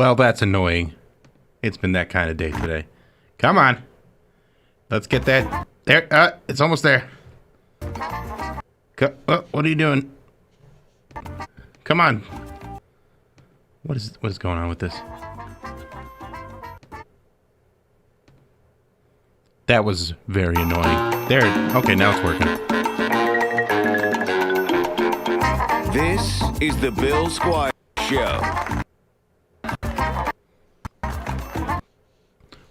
Well, that's annoying. It's been that kind of day today. Come on. Let's get that. There. It's almost there. What are you doing? Come on. What is going on with this? That was very annoying. There. Okay, now it's working. This is the Bill Squire Show.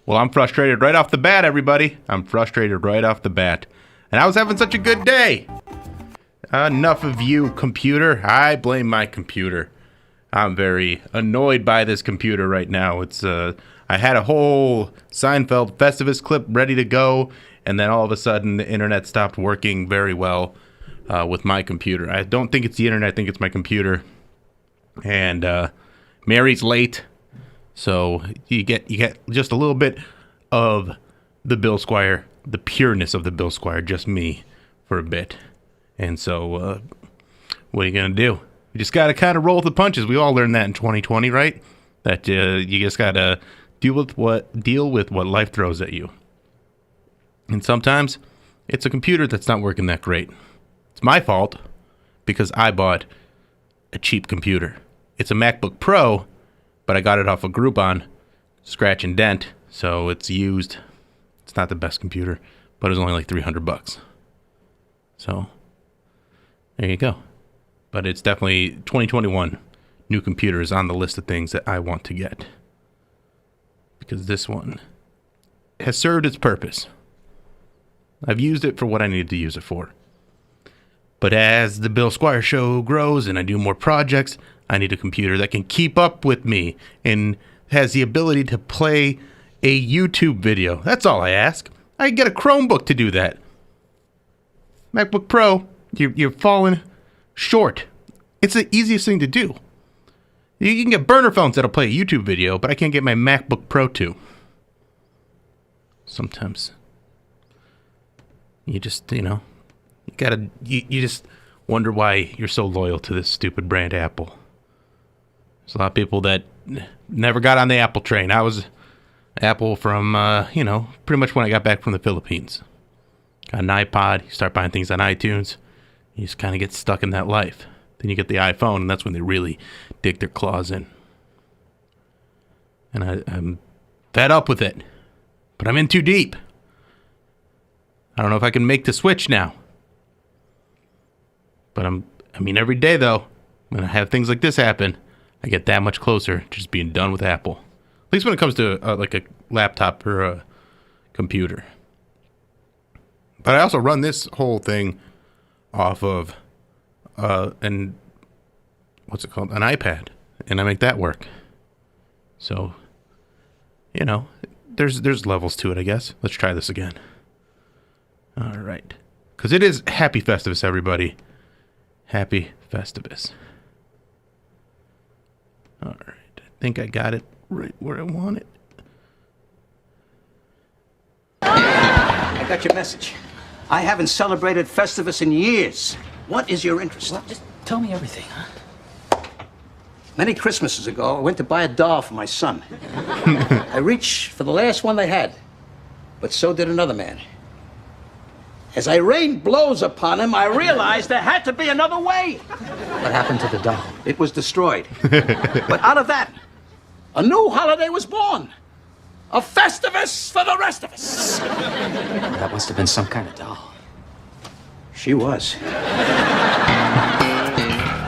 Well, I'm frustrated right off the bat, everybody. I'm frustrated right off the bat. And I was having such a good day. Enough of you, computer. I blame my computer. I'm very annoyed by this computer right now. It's I had a whole Seinfeld Festivus clip ready to go, and then all of a sudden the internet stopped working very well with my computer. I don't think it's the internet. I think it's my computer. And Mary's late. So you get just a little bit of the Bill Squire, the pureness of the Bill Squire, just me for a bit. And so what are you going to do? You just got to kind of roll with the punches. We all learned that in 2020, right? That you just got to deal with what life throws at you. And sometimes it's a computer that's not working that great. It's my fault because I bought a cheap computer. It's a MacBook Pro, but I got it off a Groupon, scratch and dent, so it's used. It's not the best computer, but it was only like $300. So there you go. But it's definitely 2021. New computer is on the list of things that I want to get. Because this one has served its purpose. I've used it for what I needed to use it for. But as the Bill Squire Show grows and I do more projects, I need a computer that can keep up with me and has the ability to play a YouTube video. That's all I ask. I can get a Chromebook to do that. MacBook Pro, you're falling short. It's the easiest thing to do. You can get burner phones that'll play a YouTube video, but I can't get my MacBook Pro to. Sometimes you just, you just wonder why you're so loyal to this stupid brand Apple. There's a lot of people that never got on the Apple train. I was Apple from, pretty much when I got back from the Philippines. Got an iPod, you start buying things on iTunes, you just kind of get stuck in that life. Then you get the iPhone, and that's when they really dig their claws in. And I'm fed up with it, but I'm in too deep. I don't know if I can make the switch now. But every day, though, when I have things like this happen, I get that much closer to just being done with Apple. At least when it comes to like a laptop or a computer. But I also run this whole thing off of an iPad, and I make that work. So, there's levels to it, I guess. Let's try this again. All right, because it is Happy Festivus, everybody. Happy Festivus. All right, I think I got it right where I want it. I got your message. I haven't celebrated Festivus in years. What is your interest? Well, just tell me everything, huh? Many Christmases ago, I went to buy a doll for my son. I reached for the last one they had, but so did another man. As I rained blows upon him, I realized there had to be another way. What happened to the doll? It was destroyed. But out of that, a new holiday was born. A Festivus for the rest of us. That must have been some kind of doll. She was.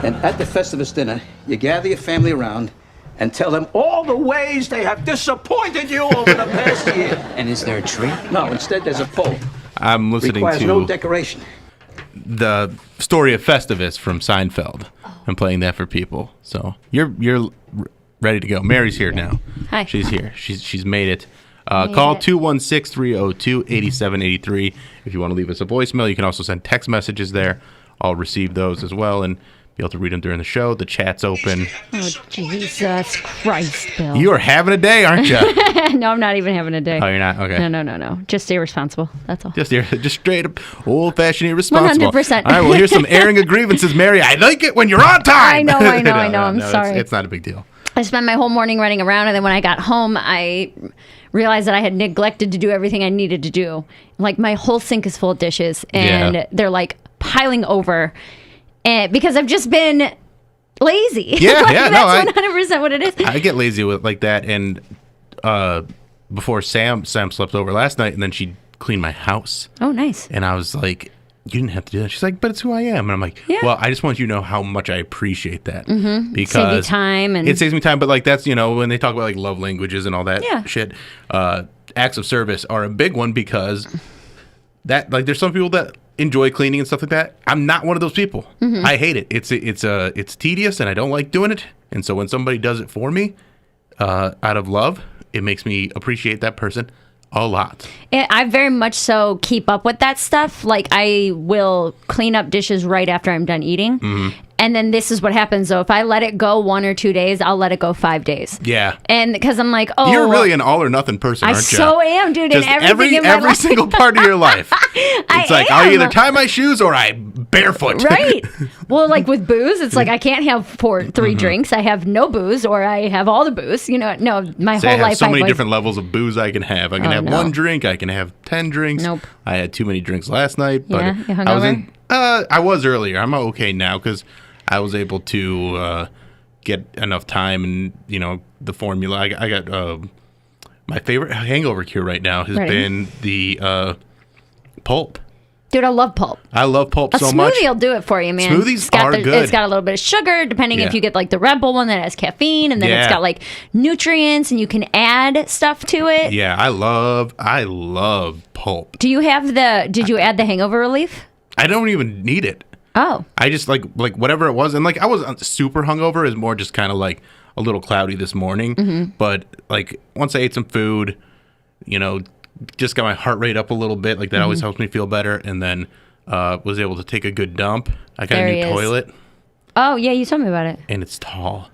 And at the Festivus dinner, you gather your family around and tell them all the ways they have disappointed you over the past year. And is there a tree? No, instead there's a pole. I'm listening Requires to no decoration. the story of Festivus from Seinfeld. I'm playing that for people. So you're ready to go. Mary's here now. Hi. She's here. She's made it. Call 216-302-8783 if you want to leave us a voicemail. You can also send text messages there. I'll receive those as well and be able to read them during the show. The chat's open. Oh, Jesus Christ, Bill. You are having a day, aren't you? No, I'm not even having a day. Oh, you're not? Okay. No. Just irresponsible. That's all. Just straight up old-fashioned irresponsible. 100%. All right, well, here's some airing of grievances, Mary. I like it when you're on time. I know. I'm sorry. It's not a big deal. I spent my whole morning running around, and then when I got home, I realized that I had neglected to do everything I needed to do. Like, my whole sink is full of dishes, and they're like piling over, and because I've just been lazy. Yeah, like, yeah, that's 100% what it is. I get lazy with like that, and before Sam slept over last night, and then she cleaned my house. Oh, nice. And I was like, you didn't have to do that. She's like, but it's who I am. And I'm like, Yeah. well, I just want you to know how much I appreciate that. Because Save you time. And it saves me time. But like, that's, when they talk about like love languages and all that Yeah. shit, acts of service are a big one because that, like, there's some people that enjoy cleaning and stuff like that. I'm not one of those people. I hate it. It's tedious and I don't like doing it. And so when somebody does it for me, out of love, it makes me appreciate that person a lot. I very much so keep up with that stuff. Like, I will clean up dishes right after I'm done eating. And then this is what happens, though. If I let it go 1 or 2 days, I'll let it go 5 days. Yeah. And because I'm like, oh. You're really an all or nothing person, I aren't you? so am, dude. Just in everything in my every life. single part of your life. It's like, I either tie my shoes or I barefoot. Right. Well, like with booze, it's like I can't have 3 drinks. I have no booze, or I have all the booze. No, my See, I whole have life. so many different levels of booze I can have. I can have no. 1 drink. I can have 10 drinks. Nope. I had too many drinks last night. But Yeah, you I was hungover? I was earlier. I'm okay now because I was able to get enough time and, the formula. I got my favorite hangover cure right now has Ready? been the pulp. Dude, I love pulp. I love pulp A so smoothie much. will do it for you, man. Smoothies It's got are good. It's got a little bit of sugar, depending Yeah. if you get like the Red Bull one that has caffeine, and then Yeah. it's got like nutrients, and you can add stuff to it. Yeah, I love pulp. Do you have did you add the hangover relief? I don't even need it. Oh, I just like whatever it was, and like I wasn't super hungover. It's more just kind of like a little cloudy this morning. But like once I ate some food, just got my heart rate up a little bit. Like that always helps me feel better. And then was able to take a good dump. I got There a he new is. toilet, oh yeah, you told me about it. and it's tall,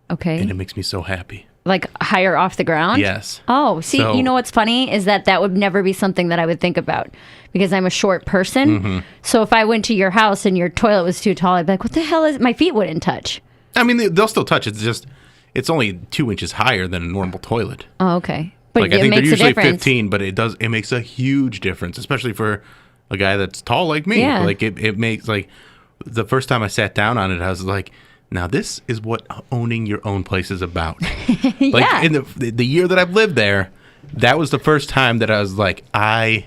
Okay, and it makes me so happy. like higher off the ground. Yes. Oh, see, So- you know what's funny is that would never be something that I would think about because I'm a short person. So if I went to your house and your toilet was too tall, I'd be like, "What the hell is?" My feet wouldn't touch. I mean, they'll still touch. It's only 2 inches higher than a normal toilet. Oh, okay, but Like it I think they're makes a usually difference. 15, but it makes a huge difference, especially for a guy that's tall like me. Yeah. Like it makes like the first time I sat down on it, I was like, now this is what owning your own place is about. Like Yeah. in the year that I've lived there, that was the first time that I was like, I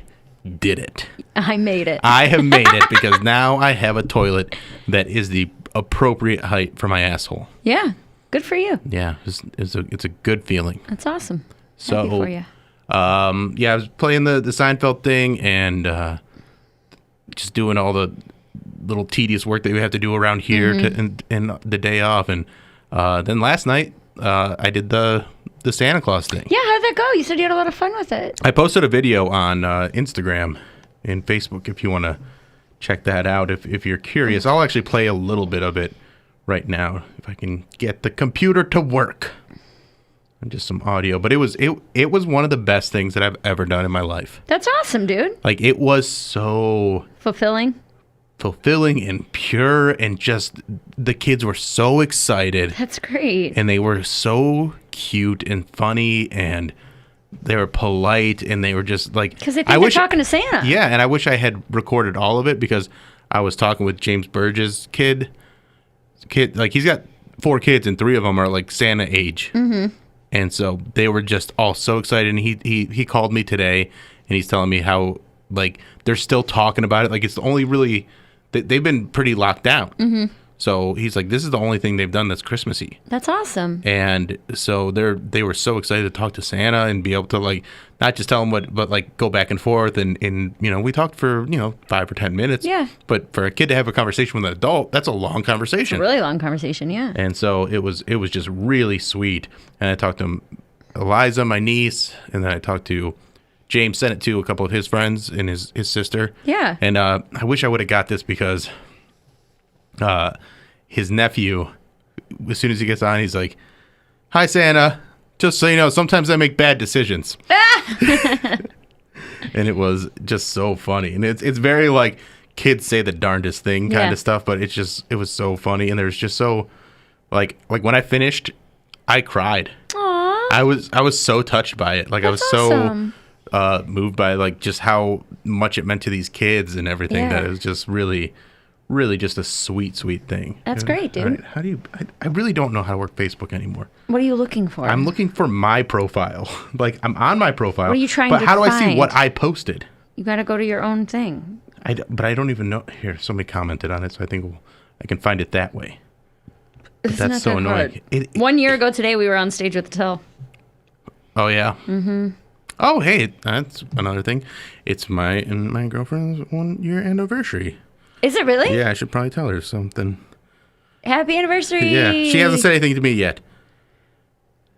did it. I made it. I have made it because now I have a toilet that is the appropriate height for my asshole. Yeah, good for you. Yeah, it's a good feeling. That's awesome. So, Happy for you. yeah, I was playing the Seinfeld thing and just doing all the little tedious work that we have to do around here in the day off. And then last night, I did the Santa Claus thing. Yeah, how'd that go? You said you had a lot of fun with it. I posted a video on Instagram and Facebook if you want to check that out. If you're curious, I'll actually play a little bit of it right now if I can get the computer to work. And just some audio, but it was one of the best things that I've ever done in my life. That's awesome, dude. Like it was so Fulfilling. fulfilling and pure, and just the kids were so excited, That's great. and they were so cute and funny, and they were polite, and they were just like Because they think they're talking to Santa. Yeah, and I wish I had recorded all of it because I was talking with James Burgess' kid. Like he's got 4 kids, and 3 of them are like Santa age. And so they were just all so excited. And he called me today, and he's telling me how like they're still talking about it. Like it's the only really they've been pretty locked down. So he's like, this is the only thing they've done that's Christmassy. That's awesome. And so they were so excited to talk to Santa and be able to like not just tell him but like go back and forth and we talked for 5 or 10 minutes. Yeah. But for a kid to have a conversation with an adult, that's a long conversation. Really long conversation, yeah. And so it was just really sweet. And I talked to Eliza, my niece, and then I talked to James, sent it to a couple of his friends and his sister. Yeah. And I wish I would have got this because his nephew, as soon as he gets on, he's like, "Hi, Santa. Just so you know, sometimes I make bad decisions." And it was just so funny. And it's very like kids say the darndest thing kind Yeah. of stuff, but it was so funny. And there's just so like when I finished, I cried. Aww. I was so touched by it. Like I was awesome. so moved by like just how much it meant to these kids and everything. Yeah. That it was just really just a sweet thing. That's great, dude. All right, how do you? I really don't know how to work Facebook anymore. What are you looking for? I'm looking for my profile. Like I'm on my profile. What are you trying but to how do I see find? what I posted? You got to go to your own thing. But I don't even know. Here, somebody commented on it, so I think I can find it that way. But It's that's not so that annoying. hard. 1 year ago today, we were on stage with Till. Oh yeah. Mm-hmm. Oh hey, that's another thing. It's my and my girlfriend's 1 year anniversary. Is it really? Yeah, I should probably tell her something. Happy anniversary. Yeah, she hasn't said anything to me yet,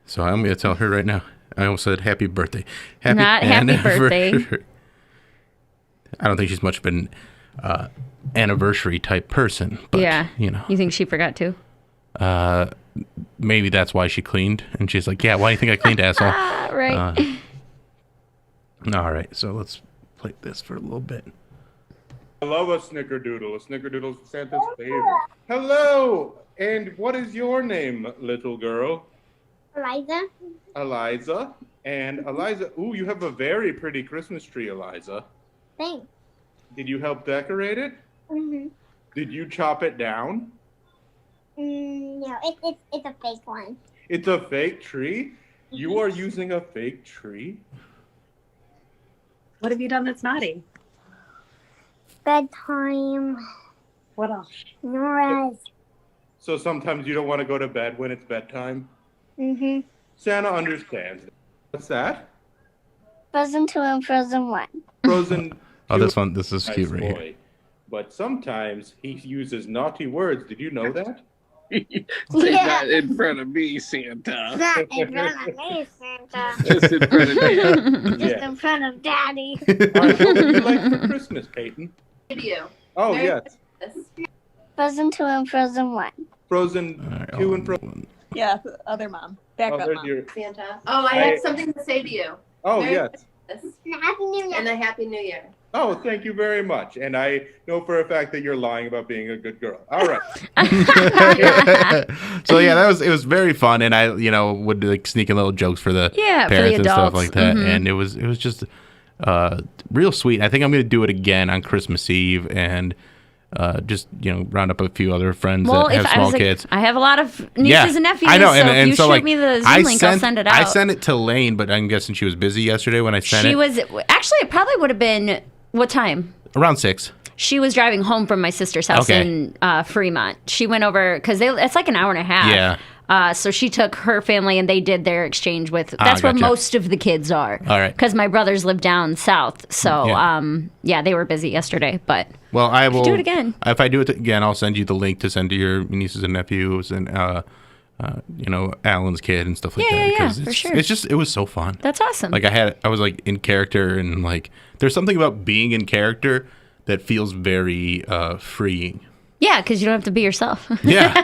so I'm gonna tell her right now. I almost said happy birthday. Not happy birthday. I don't think she's much of an anniversary type person. But, Yeah. you know, You think she forgot to? maybe that's why she cleaned. And she's like, "Yeah, why do you think I cleaned, asshole?" Right. All right, so let's play this for a little bit. I love a snickerdoodle. A snickerdoodle's Santa's favorite. Hello, and what is your name, little girl? Eliza. Eliza. And Eliza, ooh, you have a very pretty Christmas tree, Eliza. Thanks. Did you help decorate it? Mm-hmm. Did you chop it down? No, it's a fake one. It's a fake tree? You are using a fake tree? What have you done that's naughty? Bedtime. What else? Nora's. So sometimes you don't want to go to bed when it's bedtime? Mm-hmm. Santa understands. What's that? Frozen 2 and Frozen 1. Frozen. Oh, 2 this is nice cute right here. boy. But sometimes he uses naughty words. Did you know that? Say Yeah. that in front of me, Santa. Not in front of me, Santa. Just in front of me. Just Yeah. in front of Daddy. All right, what would you like for Christmas, Peyton? You. Oh, Merry yes. Frozen 2 and Frozen 1. Frozen All right, 2 and Frozen. Yeah, the other mom. Oh, Backup there's mom. your. Santa. Oh, I have something to say to you. Oh, Merry yes. Christmas Happy New and Year. a Happy New Year. Oh, thank you very much. And I know for a fact that you're lying about being a good girl. All right. So yeah, it was very fun, and I would like sneak in little jokes for the Yeah, for the parents and stuff adults. like that, Mhm. and it was just real sweet. I think I'm gonna do it again on Christmas Eve and just round up a few other friends Well, that have if I small was like, kids. I have a lot of nieces and nephews. I know, so if you so shoot like me the Zoom link, I'll send it out. I sent it to Lane, but I'm guessing she was busy yesterday when I sent it. She was actually. It probably would have been what time? Around 6. She was driving home from my sister's house Okay. in Fremont. She went over because it's like an hour and a half. Yeah. So she took her family and they did their exchange with. That's where gotcha. most of the kids are. All right. Because my brothers live down south, so Yeah. they were busy yesterday. But Well, I will do it again. If I do it again, I'll send you the link to send to your nieces and nephews and Alan's kid and stuff like Yeah, that. yeah, yeah, 'cause for it's, sure. It's just it was so fun. that's awesome. Like I was like in character, and like there's something about being in character that feels very freeing. yeah, because you don't have to be yourself. Yeah.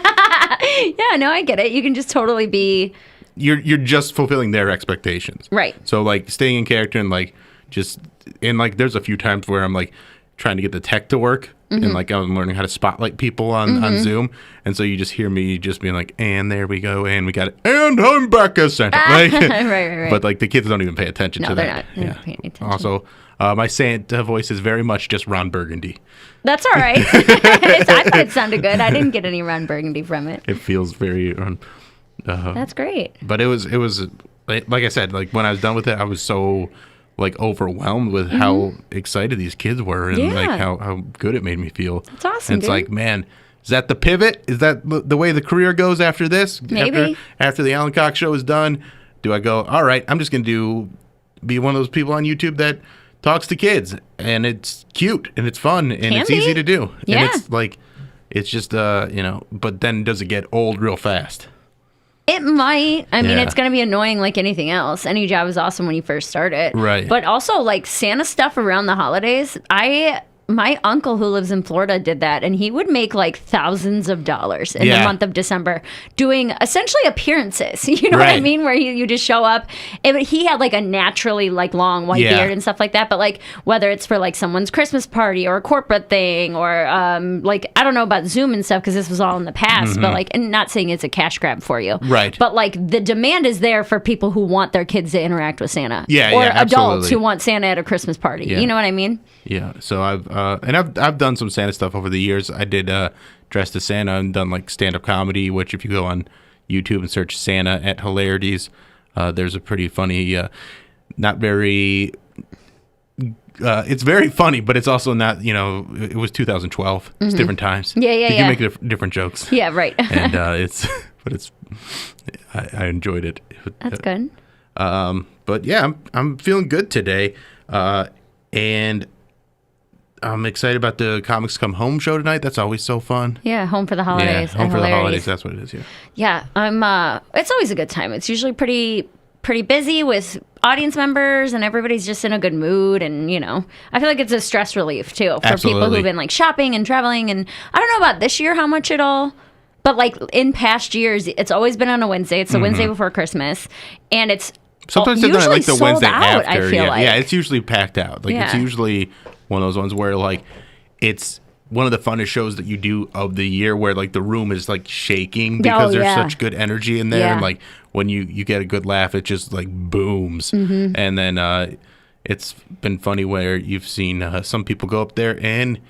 Yeah, no, I get it. You can just totally be You're just fulfilling their expectations. right. So like staying in character and like just and like there's a few times where I'm like trying to get the tech to work Mm-hmm. and like I'm learning how to spotlight people on Zoom, and so you just hear me just being like, and there we go, and we got it, and I'm back as Santa. Like, right. But like the kids don't even pay attention No, to they're that. not. They're not paying attention. Also, my Santa voice is very much just Ron Burgundy. That's all right. I thought it sounded good. I didn't get any Ron Burgundy from it. It feels very. That's great. But it was like I said, like when I was done with it, I was so like overwhelmed with how excited these kids were and Mm-hmm. Yeah. like how good it made me feel. That's awesome, And it's dude. like, man, is that the pivot? Is that the way the career goes after this? Maybe. After the Alan Cox show is done, do I go, all right, I'm just going to be one of those people on YouTube that talks to kids, and it's cute and it's fun and Can it's be. easy to do. Yeah. And it's like, it's just, but then does it get old real fast? It might. I mean, Yeah. it's going to be annoying like anything else. Any job is awesome when you first start it. Right. But also, like Santa stuff around the holidays, I my uncle who lives in Florida did that, and he would make like thousands of dollars in the month of December doing essentially appearances. You know what I mean? Where you just show up. He had like a naturally like long white beard and stuff like that. But like whether it's for like someone's Christmas party or a corporate thing or like I don't know about Zoom and stuff because this was all in the past. But like, and not saying it's a cash grab for you, right? But like the demand is there for people who want their kids to interact with Santa, or adults absolutely. who want Santa at a Christmas party. You know what I mean? Yeah. So I've done some Santa stuff over the years. I did Dressed as Santa and done like stand-up comedy, which if you go on YouTube and search Santa at Hilarities, there's a pretty funny, not very, it's very funny, but it's also not, it was 2012. It's different times. Yeah. You can make different jokes. Yeah, right. And I enjoyed it. That's good. But yeah, I'm feeling good today. And I'm excited about the Comics Come Home show tonight. That's always so fun. Yeah, Home for the Holidays. Yeah, Home for the Holidays. That's what it is. Yeah, it's always a good time. It's usually pretty busy with audience members, and everybody's just in a good mood. And I feel like it's a stress relief too for people who've been like shopping and traveling. And I don't know about this year how much it all. But like in past years, it's always been on a Wednesday. It's the Wednesday before Christmas, and it's sometimes they've done it like the Wednesday out, after. I feel like. Yeah, it's usually packed out. Like it's usually one of those ones where like it's one of the funnest shows that you do of the year, where like the room is like shaking because there's such good energy in there, and like when you get a good laugh, it just like booms. And then it's been funny where you've seen some people go up there and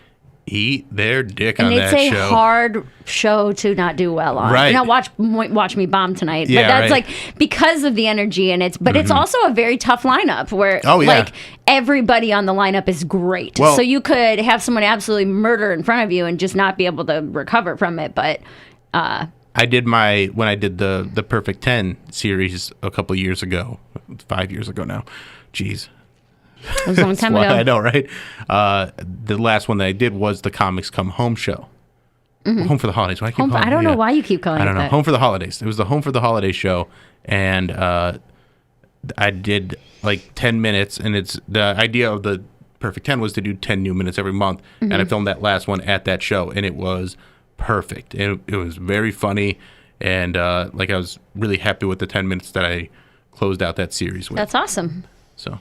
eat their dick on that show. And it's a hard show to not do well on. Right. Watch me bomb tonight. Yeah, but that's like because of the energy, and it's also a very tough lineup where like everybody on the lineup is great. Well, so you could have someone absolutely murder in front of you and just not be able to recover from it. But I did when I did the Perfect 10 series a couple years ago, 5 years ago now. Jeez. It was a long time ago. I know, right? The last one that I did was the Comics Come Home show. Home for the Holidays. Why I don't know why you keep calling it that. I don't know. Home for the Holidays. It was the Home for the Holidays show, and I did like 10 minutes, and it's the idea of the Perfect 10 was to do 10 new minutes every month, and I filmed that last one at that show, and it was perfect. It was very funny, and like I was really happy with the 10 minutes that I closed out that series with. That's awesome. So.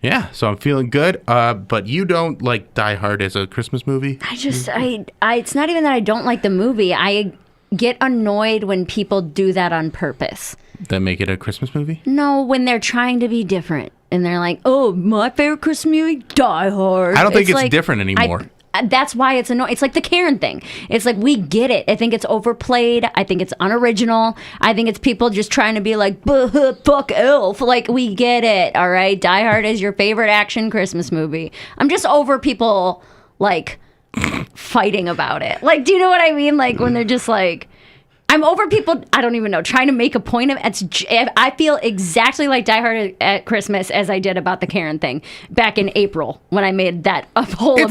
Yeah, so I'm feeling good. But you don't like Die Hard as a Christmas movie? It's not even that I don't like the movie. I get annoyed when people do that on purpose. That make it a Christmas movie? No, when they're trying to be different. And they're like, oh, my favorite Christmas movie, Die Hard. I don't think it's like, different anymore. That's why it's annoying. It's like the Karen thing. It's like, we get it. I think it's overplayed. I think it's unoriginal. I think it's people just trying to be like, fuck Elf. Like, we get it, all right? Die Hard is your favorite action Christmas movie. I'm just over people, like, fighting about it. Like, do you know what I mean? Like, when they're just like... I'm over people, I don't even know, trying to make a point of it. I feel exactly like Die Hard at Christmas as I did about the Karen thing back in April when I made that a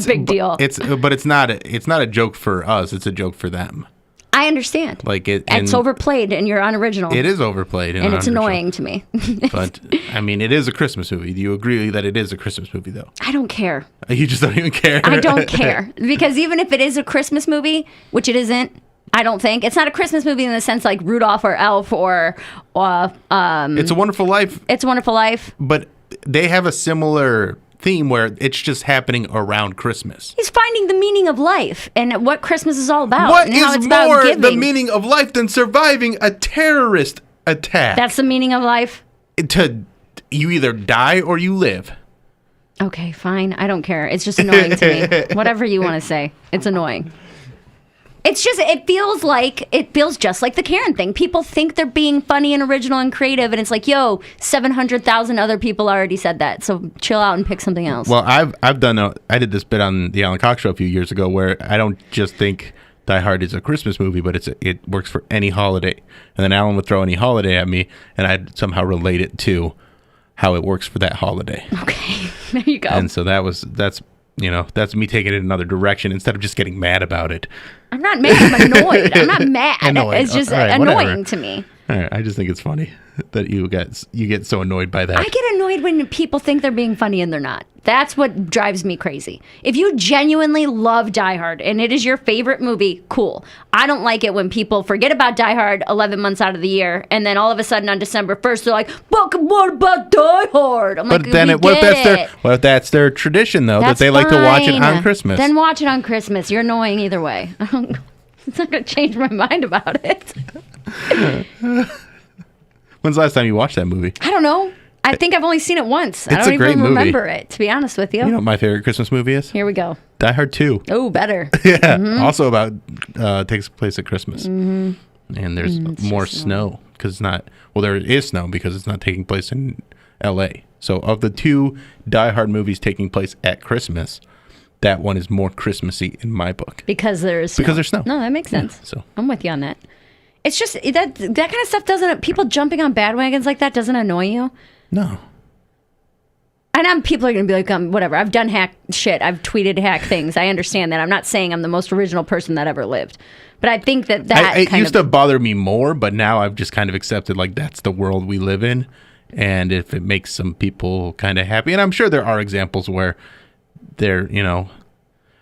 big deal. But it's not a joke for us. It's a joke for them. I understand. Like it's overplayed and you're unoriginal. It is overplayed and it's annoying to me. But I mean, it is a Christmas movie. Do you agree that it is a Christmas movie, though? I don't care. You just don't even care. I don't care because even if it is a Christmas movie, which it isn't. I don't think it's not a Christmas movie in the sense like Rudolph or Elf or It's a Wonderful Life. It's a Wonderful Life. But they have a similar theme where it's just happening around Christmas. He's finding the meaning of life and what Christmas is all about. What and how is it's more about the meaning of life than surviving a terrorist attack? That's the meaning of life. You either die or you live. Okay, fine. I don't care. It's just annoying to me. Whatever you want to say. It's annoying. It's just, it feels just like the Karen thing. People think they're being funny and original and creative, and it's like, yo, 700,000 other people already said that, so chill out and pick something else. Well, I did this bit on the Alan Cox Show a few years ago where I don't just think Die Hard is a Christmas movie, but it works for any holiday. And then Alan would throw any holiday at me, and I'd somehow relate it to how it works for that holiday. Okay, there you go. And so that's me taking it another direction instead of just getting mad about it. I'm not mad. I'm annoyed. I'm not mad. Annoyed. It's just right, annoying whatever. to me. All right, I just think it's funny that you get so annoyed by that. I get annoyed when people think they're being funny and they're not. That's what drives me crazy. If you genuinely love Die Hard and it is your favorite movie, cool. I don't like it when people forget about Die Hard 11 months out of the year and then all of a sudden on December 1st they're like, "But what about Die Hard?" I'm but like, then what if that's their tradition though, That's that they like to watch it fine. on Christmas? Then watch it on Christmas. You're annoying either way. It's not going to change my mind about it. When's the last time you watched that movie? I don't know. I think I've only seen it once. I It's don't a great even movie. remember it, to be honest with you. You know what my favorite Christmas movie is? Here we go. Die Hard 2. Oh, better. Yeah, also about takes place at Christmas, and there's more snow because it's not. Well, there is snow because it's not taking place in L.A. So, of the two Die Hard movies taking place at Christmas, that one is more Christmassy in my book Because there's snow. because there's snow. No, that makes sense. So I'm with you on that. It's just that kind of stuff doesn't. People jumping on bandwagons like that doesn't annoy you. no, And people are going to be like, whatever. I've done hack shit. I've tweeted hack things. I understand that. I'm not saying I'm the most original person that ever lived. But I think that it used to bother me more, but now I've just kind of accepted like that's the world we live in, and if it makes some people kind of happy, and I'm sure there are examples where they're, all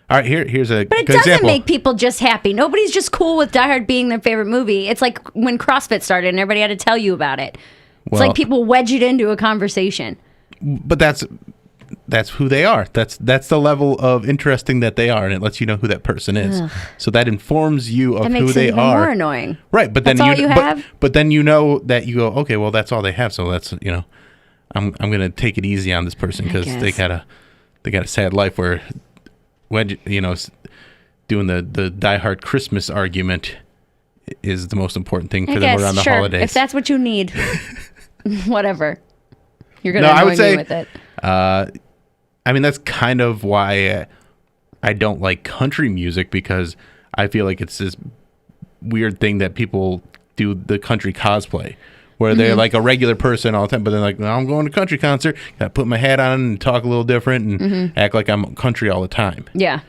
right, here's a But it good doesn't example. make people just happy. Nobody's just cool with Die Hard being their favorite movie. It's like when CrossFit started and everybody had to tell you about it. It's Well- like people wedge it into a conversation. But that's who they are. That's the level of interesting that they are, and it lets you know who that person is. Ugh. So that informs you of That who makes they it even are. more annoying. Right, but then That's all you have? But then you know that you go, okay, well that's all they have. So that's I'm gonna take it easy on this person because they guess. got a sad life where doing the Die Hard Christmas argument is the most important thing for I them guess, around the sure. holidays. If that's what you need, whatever. You're going No, to I annoy would say, me with it. I mean, that's kind of why I don't like country music, because I feel like it's this weird thing that people do, the country cosplay, where they're like a regular person all the time, but they're like, I'm going to a country concert, got to put my hat on and talk a little different and act like I'm country all the time. Yeah.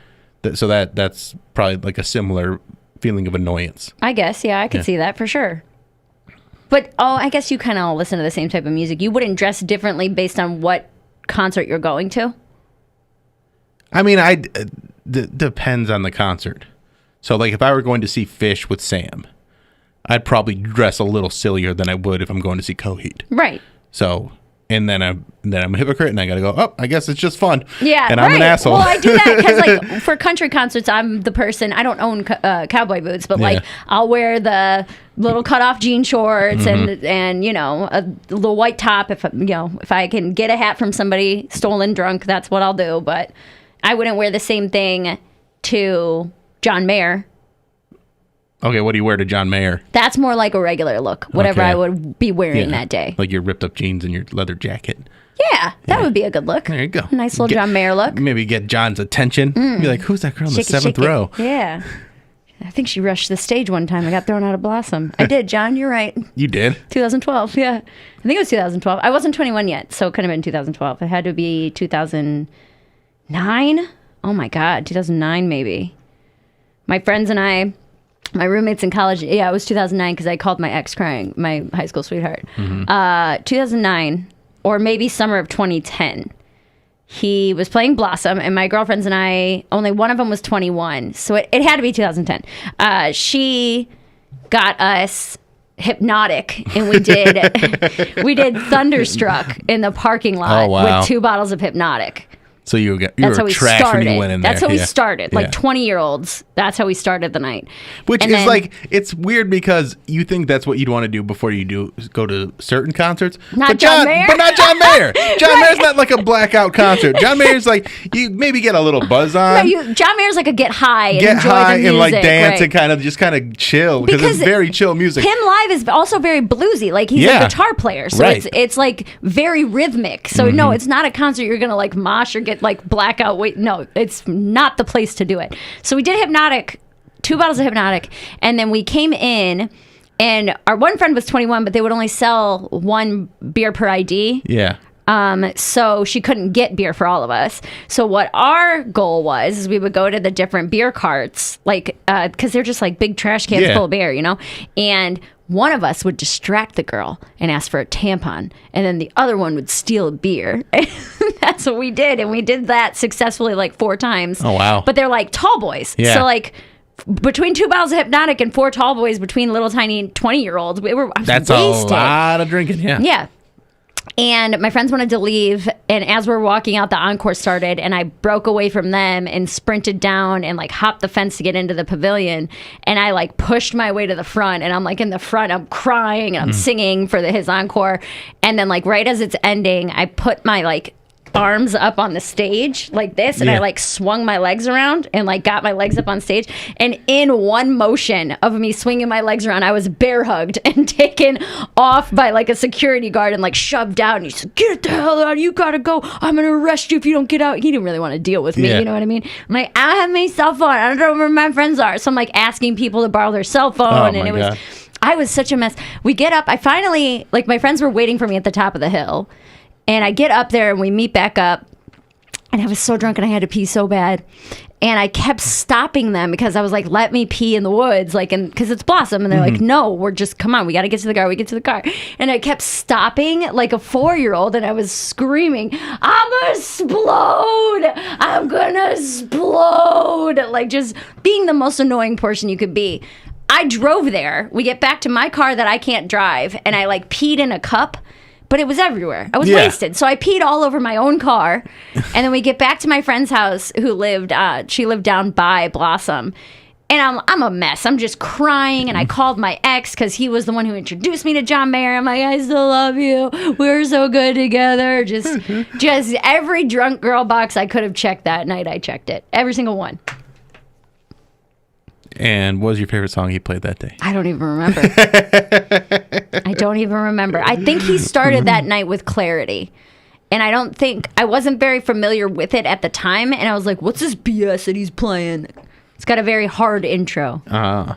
So that's probably like a similar feeling of annoyance. I guess, yeah, I could see that for sure. But, I guess you kind of all listen to the same type of music. You wouldn't dress differently based on what concert you're going to? I mean, depends on the concert. So, like, if I were going to see Fish with Sam, I'd probably dress a little sillier than I would if I'm going to see Coheed. Right. So, and then I'm a hypocrite, and I gotta go, oh, I guess it's just fun. Yeah, and right. I'm an asshole. Well, I do that because, like, for country concerts, I'm the person. I don't own cowboy boots, but like, I'll wear the little cutoff jean shorts and a little white top. If I can get a hat from somebody stolen drunk, that's what I'll do. But I wouldn't wear the same thing to John Mayer. Okay, what do you wear to John Mayer? That's more like a regular look. Whatever Okay. I would be wearing that day. Like your ripped up jeans and your leather jacket. Yeah, that would be a good look. There you go. Nice little John Mayer look. Maybe get John's attention. Be like, who's that girl in the Shake it, seventh shake it. row? Yeah. I think she rushed the stage one time. I got thrown out of Blossom. I did, John. You're right. You did? 2012. Yeah. I think it was 2012. I wasn't 21 yet, so it could have been 2012. It had to be 2009. Oh my God, 2009 maybe. My friends and I, my roommates in college. Yeah, it was 2009 because I called my ex crying, my high school sweetheart. 2009 or maybe summer of 2010. He was playing Blossom, and my girlfriends and I, only one of them was 21, so it had to be 2010. She got us Hypnotic, and we did Thunderstruck in the parking lot Oh, wow. with 2 bottles of Hypnotic. So you were That's how we trash started. when you went in there. That's how we Yeah. started. Like Yeah. 20-year-olds. That's how we started the night. Which And is then- like, it's weird because you think that's what you'd want to do before you go to certain concerts. Not but John Mayer. But not John Mayer. John Mayer's not like a blackout concert. John Mayer's like, you maybe get a little buzz on. No, John Mayer's like a get high and get enjoy high the music. and like dance right. and kind of chill because it's very chill music. Him live is also very bluesy. Like he's Yeah. a guitar player, so Right. it's like very rhythmic. So no, it's not a concert you're gonna like mosh or get like blackout. Wait, no, it's not the place to do it. So we did Hypnotic, 2 bottles of Hypnotic, and then we came in, and our one friend was 21, but they would only sell 1 beer per ID. Yeah. So she couldn't get beer for all of us. So what our goal was is we would go to the different beer carts, like, because they're just like big trash cans Yeah. full of beer, and one of us would distract the girl and ask for a tampon, and then the other one would steal a beer. That's what we did, and we did that successfully like 4 times. Oh, wow. But they're like tall boys. Yeah. So like between 2 bottles of Hypnotic and 4 tall boys between little tiny 20-year-olds, I was That's wasted. a lot of drinking, yeah. Yeah. And my friends wanted to leave, and as we're walking out, the encore started, and I broke away from them and sprinted down and like hopped the fence to get into the pavilion, and I like pushed my way to the front, and I'm like in the front, I'm crying and I'm singing for his encore, and then like right as it's ending, I put my like arms up on the stage like this, and I like swung my legs around and like got my legs up on stage, and in one motion of me swinging my legs around, I was bear hugged and taken off by like a security guard and like shoved out, and he said, "Get the hell out, you gotta go, I'm gonna arrest you if you don't get out." He didn't really want to deal with me, you know what I mean? I'm like, I don't have my cell phone, I don't know where my friends are, so I'm like asking people to borrow their cell phone, and it was I was such a mess. We get up, I finally, like my friends were waiting for me at the top of the hill. And I get up there and we meet back up, and I was so drunk and I had to pee so bad. And I kept stopping them because I was like, let me pee in the woods, like, and because it's Blossom. And they're like, no, we're just, come on, we got to get to the car. We get to the car. And I kept stopping like a 4-year-old, and I was screaming, I'm going to explode. I'm going to explode. Like just being the most annoying person you could be. I drove there. We get back to my car that I can't drive, and I like peed in a cup. But it was everywhere. I was wasted. So I peed all over my own car. And then we get back to my friend's house who lived, she lived down by Blossom. And I'm a mess. I'm just crying. And I called my ex because he was the one who introduced me to John Mayer. I'm like, I still love you. We're so good together. Just every drunk girl box I could have checked that night, I checked it. Every single one. And what was your favorite song he played that day? I don't even remember. I don't even remember. I think he started that night with Clarity. And I wasn't very familiar with it at the time. And I was like, what's this BS that he's playing? It's got a very hard intro. So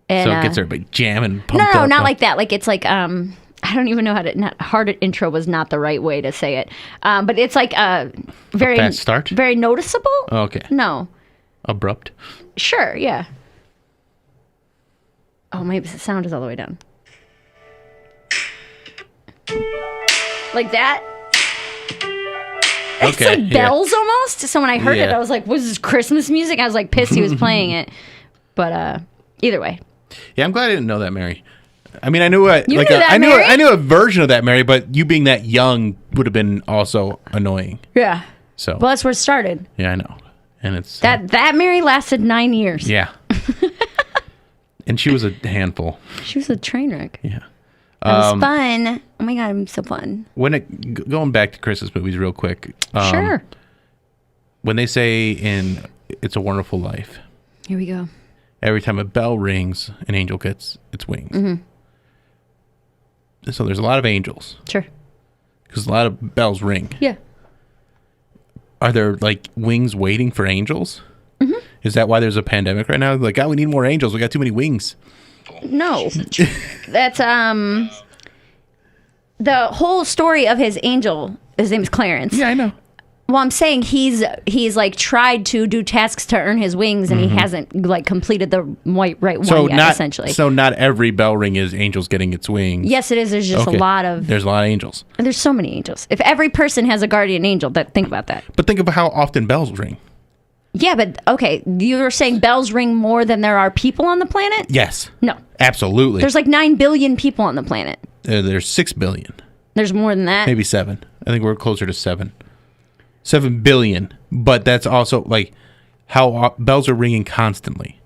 it gets everybody jamming, pumped up. No, not like that. Like it's like, I don't even know how to, not hard intro was not the right way to say it. But it's like very, fast start? Very noticeable. Oh, okay. No. Abrupt. Sure, yeah. Oh, maybe the sound is all the way down. Like that. It's Okay, like bells almost. So when I heard it, Yeah. I was like, was this Christmas music? I was like pissed he was playing it. But either way. Yeah, I'm glad I didn't know that, Mary. I mean, I knew You knew that, Mary? I knew a version of that, Mary, but you being that young would have been also annoying. Yeah. So Well, that's where it started. yeah, I know. And it's That Mary lasted 9 years. yeah. And she was a handful. She was a train wreck. Yeah. That was fun. Oh my God, I'm so fun. Going back to Christmas movies real quick. Sure. When they say in It's a Wonderful Life, Here we go. every time a bell rings, an angel gets its wings. So there's a lot of angels Sure. because a lot of bells ring. Yeah. Are there like wings waiting for angels? Is that why there's a pandemic right now? Like, we need more angels. We got too many wings. No. That's the whole story of his angel. His name is Clarence. Yeah, I know. Well, I'm saying he's like tried to do tasks to earn his wings, and he hasn't like completed the right one yet. Essentially, So not every bell ring is angels getting its wings. yes, it is. There's just Okay. a lot of. There's a lot of angels. There's so many angels. If every person has a guardian angel, think about that. But think of how often bells ring. Yeah, but okay, you're saying bells ring more than there are people on the planet? Yes. No, Absolutely. there's like 9 billion people on the planet. There's 6 billion. There's more than that. Maybe 7. I think we're closer to 7. 7 billion. But that's also like how bells are ringing constantly.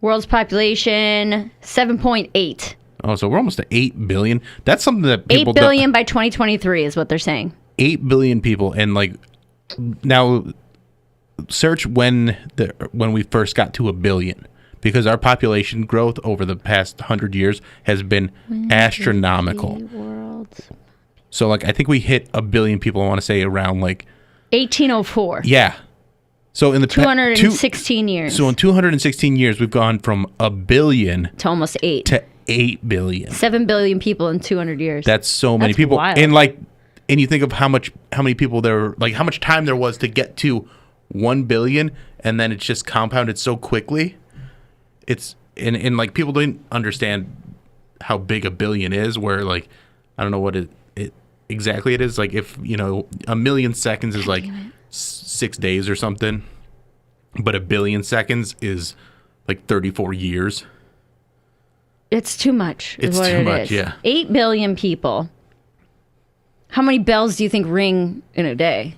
World's population 7.8. Oh, so we're almost at 8 billion. That's something that 8 people billion by 2023 is what they're saying. 8 billion people, and like now search when we first got to 1 billion, because our population growth over the past 100 years has been astronomical. So like I think we hit 1 billion people, I want to say around like 1804. yeah. So in the 216 years. So in 216 years we've gone from 1 billion to almost 8. to 8 billion. 7 billion people in 200 years. That's so many That's people. wild. And you think of how many people there, like how much time there was to get to 1 billion, and then it's just compounded so quickly. It's and like people don't understand how big a billion is. Where like I don't know what it exactly it is. Like if a million seconds is like 6 days or something, but a billion seconds is like 34 years. It's too much. It's too much. Yeah. 8 billion people. How many bells do you think ring in a day?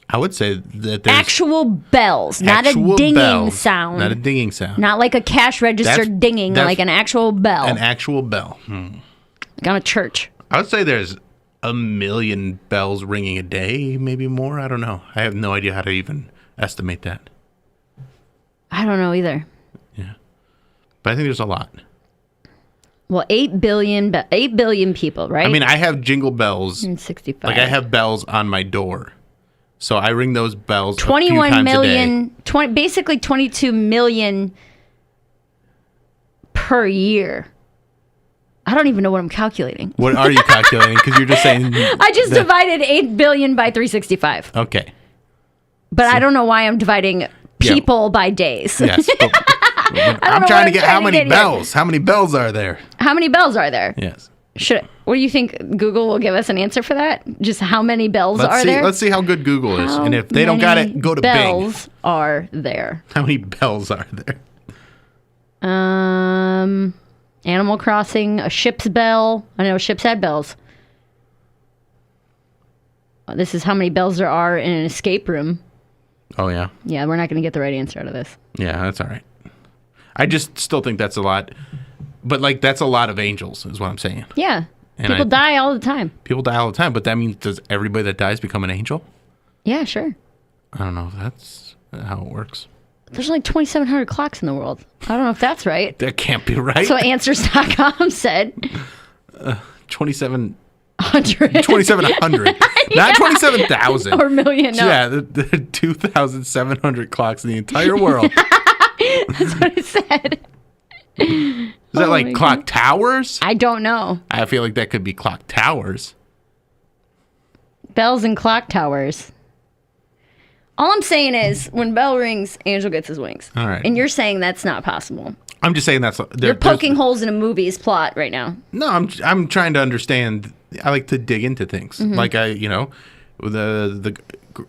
I would say that there's Actual bells, not a actual dinging bells, sound. not a dinging sound, Not like a cash register dinging, that's like an actual bell. an actual bell. Like on a church. I would say there's a million bells ringing a day, maybe more. I don't know. I have no idea how to even estimate that. I don't know either. Yeah, but I think there's a lot. Well, 8 billion people, right? I mean, I have jingle bells. 65. Like I have bells on my door, so I ring those bells. 21 million, a day. basically 22 million per year. I don't even know what I'm calculating. What are you calculating? Because you're just saying. I just divided 8 billion by 365. Okay. But I don't know why I'm dividing people by days. Yes. I'm trying to get how many bells? How many bells are there? How many bells are there? Yes. What do you think? Google will give us an answer for that? Just how many bells are there? Let's see how good Google is. How And if they don't got many it, go to Bing. bells are there? How many bells are there? Animal Crossing, a ship's bell. I know ships had bells. This is how many bells there are in an escape room. Oh, yeah. Yeah, we're not going to get the right answer out of this. Yeah, that's all right. I just still think that's a lot. But, like, that's a lot of angels is what I'm saying. Yeah. And People die all the time. People die all the time. But that means, does everybody that dies become an angel? Yeah, sure. I don't know if that's how it works. There's only 2,700 clocks in the world. I don't know if that's right. That can't be right. That's what Answers.com said. 2,700. 2,700. Not 27,000. Or million, no. Yeah, the 2,700 clocks in the entire world. That's what it said. Is that like clock towers? I don't know. I feel like that could be clock towers. Bells and clock towers. All I'm saying is, when bell rings, angel gets his wings. All right. And you're saying that's not possible. I'm just saying that's... You're poking holes in a movie's plot right now. No, I'm trying to understand. I like to dig into things. Mm-hmm. Like the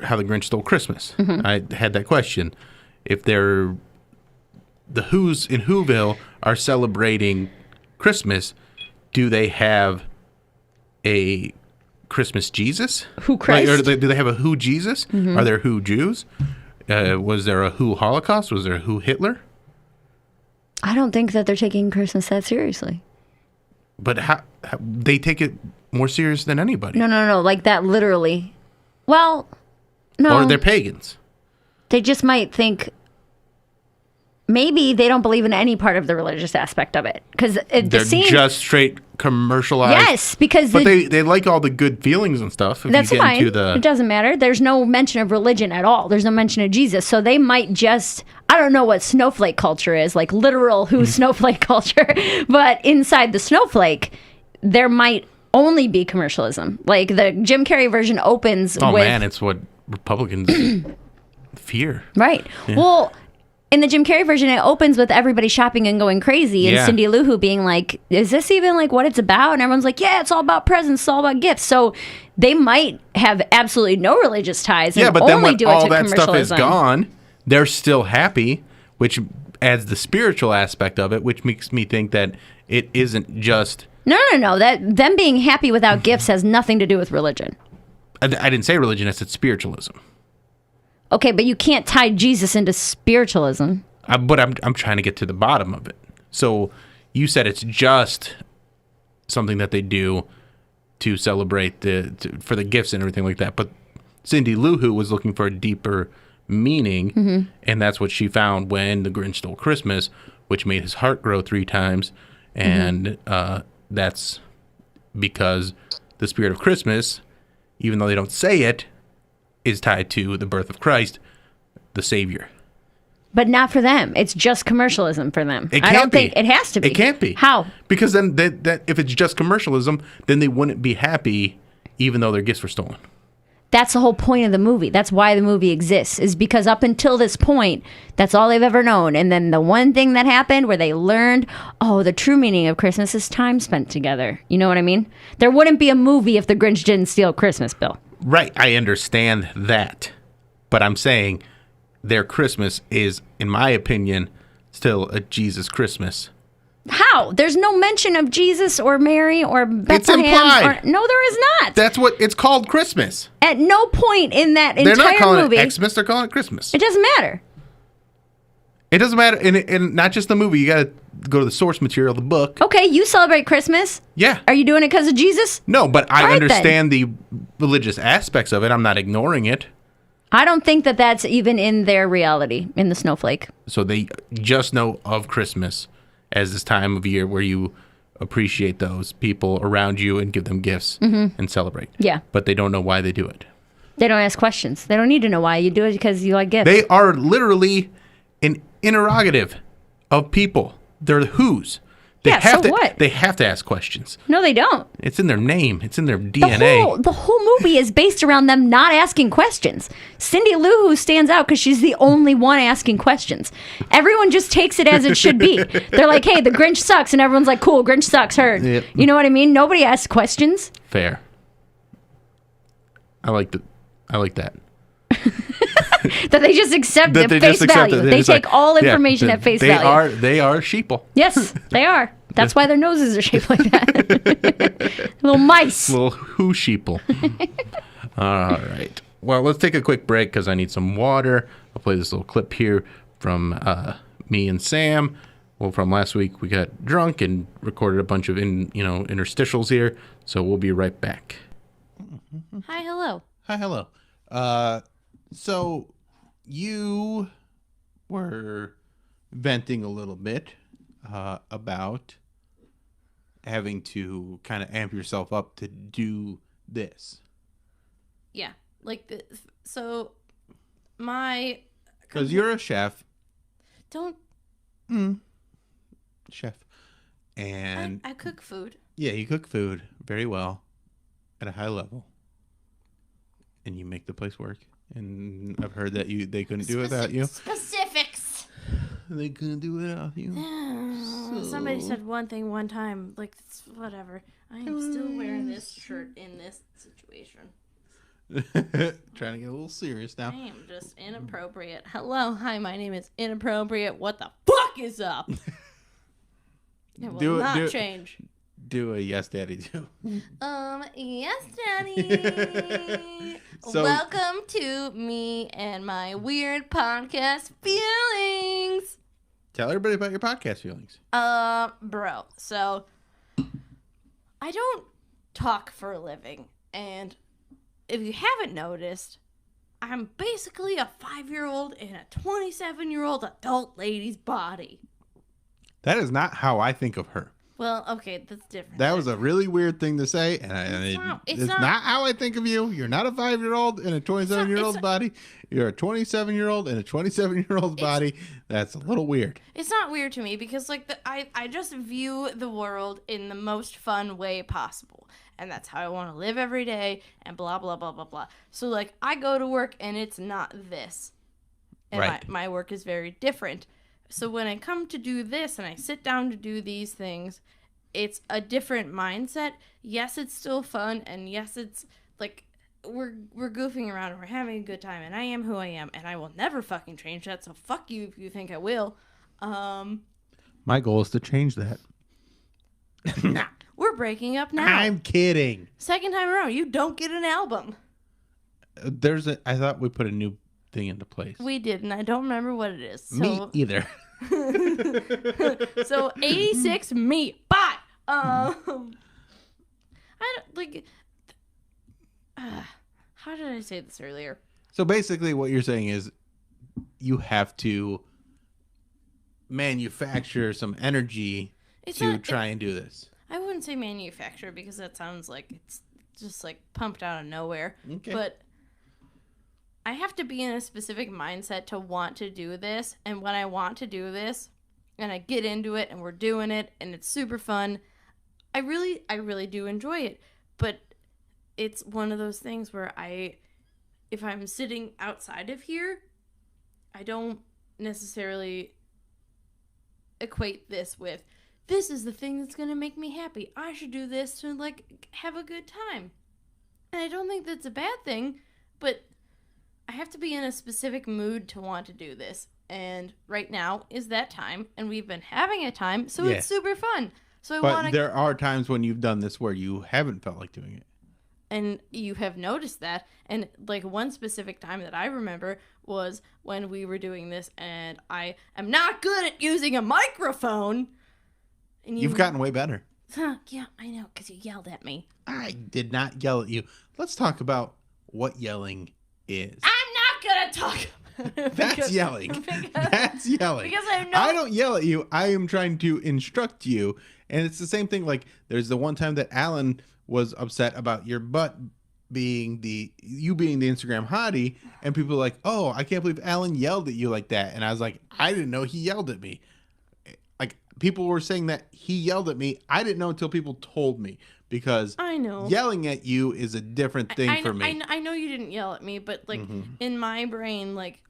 how the Grinch stole Christmas. Mm-hmm. I had that question. If they're the Who's in Whoville are celebrating Christmas, do they have a Christmas Jesus? Who Christ? Like, do they have a Who Jesus? Mm-hmm. Are there Who Jews? Was there a Who Holocaust? Was there a Who Hitler? I don't think that they're taking Christmas that seriously. But how they take it more serious than anybody? No. Like that literally. Well, no. Or they're pagans. They just might think maybe they don't believe in any part of the religious aspect of it. Because they're just straight commercialized. Yes, because... But they like all the good feelings and stuff. If that's you get fine. Into the... It doesn't matter. There's no mention of religion at all. There's no mention of Jesus. So they might just... I don't know what snowflake culture is, like literal who snowflake culture. But inside the snowflake, there might only be commercialism. Like the Jim Carrey version opens with... Oh, man, it's what Republicans fear. Right. Yeah. Well... In the Jim Carrey version, it opens with everybody shopping and going crazy, and Cindy Lou Who being like, "Is this even like what it's about?" And everyone's like, "Yeah, it's all about presents, it's all about gifts." So they might have absolutely no religious ties. And but then only when do it all to that stuff is commercialism. gone, they're still happy, which adds the spiritual aspect of it, which makes me think that it isn't just. No. That them being happy without gifts has nothing to do with religion. I didn't say religion; I said spiritualism. Okay, but you can't tie Jesus into spiritualism. But I'm trying to get to the bottom of it. So you said it's just something that they do to celebrate for the gifts and everything like that. But Cindy Lou Who was looking for a deeper meaning, and that's what she found when the Grinch stole Christmas, which made his heart grow 3 times, and that's because the spirit of Christmas, even though they don't say it, is tied to the birth of Christ, the Savior. But not for them. It's just commercialism for them. It can't I don't be. think it has to be. It can't be. How? Because then that if it's just commercialism, then they wouldn't be happy even though their gifts were stolen. That's the whole point of the movie. That's why the movie exists, is because up until this point, that's all they've ever known. And then the one thing that happened where they learned, oh, the true meaning of Christmas is time spent together. You know what I mean? There wouldn't be a movie if the Grinch didn't steal Christmas, Bill. Right, I understand that. But I'm saying their Christmas is, in my opinion, still a Jesus Christmas. How? There's no mention of Jesus or Mary or Bethlehem. It's implied. No, there is not. That's what it's called, Christmas. At no point in that They're entire not calling movie. it Xmas, they're calling it Christmas. It doesn't matter. It doesn't matter, and not just the movie. You got to go to the source material, the book. Okay, you celebrate Christmas. Yeah. Are you doing it because of Jesus? No, but All I right, understand the religious aspects of it. I'm not ignoring it. I don't think that that's even in their reality, in the snowflake. So they just know of Christmas as this time of year where you appreciate those people around you and give them gifts and celebrate. Yeah. But they don't know why they do it. They don't ask questions. They don't need to know why. You do it because you like gifts. They are literally an interrogative of people. They're the who's. They Yeah, have so to, what? They have to ask questions. No, they don't. It's in their name. It's in their DNA. The whole movie is based around them not asking questions. Cindy Lou Who stands out because she's the only one asking questions. Everyone just takes it as it should be. They're like, hey, the Grinch sucks. And everyone's like, cool, Grinch sucks, heard. Yep. You know what I mean? Nobody asks questions. Fair. I like that. That they just accept That at they face just accept value. it. They just take like, all yeah, information at face they value. They are sheeple. Yes, they are. That's why their noses are shaped like that. Little mice. Little who sheeple. All right. Well, let's take a quick break because I need some water. I'll play this little clip here from me and Sam. Well, from last week, we got drunk and recorded a bunch of interstitials here. So we'll be right back. Hi, hello. Hi, hello. So you were venting a little bit about having to kind of amp yourself up to do this. Yeah, so my... Because you're a chef. Don't... Chef. And... I cook food. Yeah, you cook food very well at a high level. And you make the place work. And I've heard that they couldn't do it without you. Specifics. They couldn't do it without you. Somebody said one thing one time. Like, it's whatever. I am still wearing this shirt in this situation. Trying to get a little serious now. I am just inappropriate. Hello, hi, my name is Inappropriate. What the fuck is up? It will not change. Do a yes, daddy, do. Yes, daddy. So, welcome to me and my weird podcast feelings. Tell everybody about your podcast feelings. Bro, so I don't talk for a living, and if you haven't noticed, I'm basically a 5-year-old in a 27-year-old adult lady's body. That is not how I think of her. Well, okay, that's different. That was a really weird thing to say, and it's not how I think of you. You're not a 5-year-old in a 27-year-old's body. You're a 27-year-old in a 27-year-old's body. That's a little weird. It's not weird to me because, I just view the world in the most fun way possible. And that's how I want to live every day, and blah, blah, blah, blah, blah. So, I go to work, and it's not this. And right. my work is very different. So when I come to do this and I sit down to do these things, it's a different mindset. Yes, it's still fun, and yes, it's we're goofing around and we're having a good time, and I am who I am, and I will never fucking change that. So fuck you if you think I will. My goal is to change that. We're breaking up now. I'm kidding. Second time around, you don't get an album. I thought we put a new thing into place. We did, and I don't remember what it is. So... Me either. So 86 me. Bye. I don't how did I say this earlier? So basically what you're saying is you have to manufacture some energy try and do this. I wouldn't say manufacture because that sounds like it's just pumped out of nowhere. Okay. But I have to be in a specific mindset to want to do this. And when I want to do this and I get into it and we're doing it and it's super fun, I really do enjoy it. But it's one of those things where I if I'm sitting outside of here, I don't necessarily equate this with, this is the thing that's going to make me happy. I should do this to, like, have a good time. And I don't think that's a bad thing, but I have to be in a specific mood to want to do this. And right now is that time, and we've been having a time, so it's super fun. So I want to. There are times when you've done this where you haven't felt like doing it. And you have noticed that. And like one specific time that I remember was when we were doing this, and I am not good at using a microphone. And You've gotten way better. Yeah, I know, because you yelled at me. I did not yell at you. Let's talk about what yelling is. I'm not going to talk about it. That's yelling. That's yelling. Because I don't yell at you. I am trying to instruct you. And it's the same thing. Like, there's the one time that Alan was upset about your butt being the Instagram hottie, and people were like, oh, I can't believe Alan yelled at you like that. And I was like, I didn't know he yelled at me. Like, people were saying that he yelled at me. I didn't know until people told me, because I know yelling at you is a different thing for me. I know you didn't yell at me, but like in my brain, like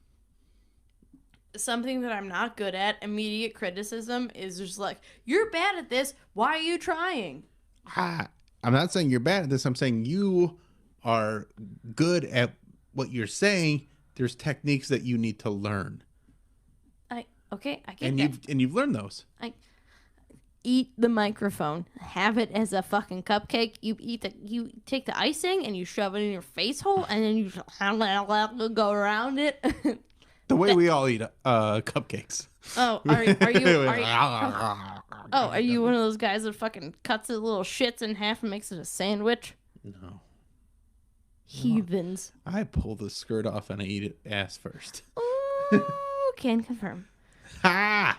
something that I'm not good at, immediate criticism is just like, you're bad at this. Why are you trying? I'm not saying you're bad at this. I'm saying you are good at what you're saying. There's techniques that you need to learn. I get that. And you've learned those. Eat the microphone. Have it as a fucking cupcake. You take the icing and you shove it in your face hole, and then you go around it. The way we all eat cupcakes. Oh, are you one of those guys that fucking cuts his little shits in half and makes it a sandwich? No. Heathens. I pull the skirt off and I eat it ass first. Ooh, can confirm. Ha!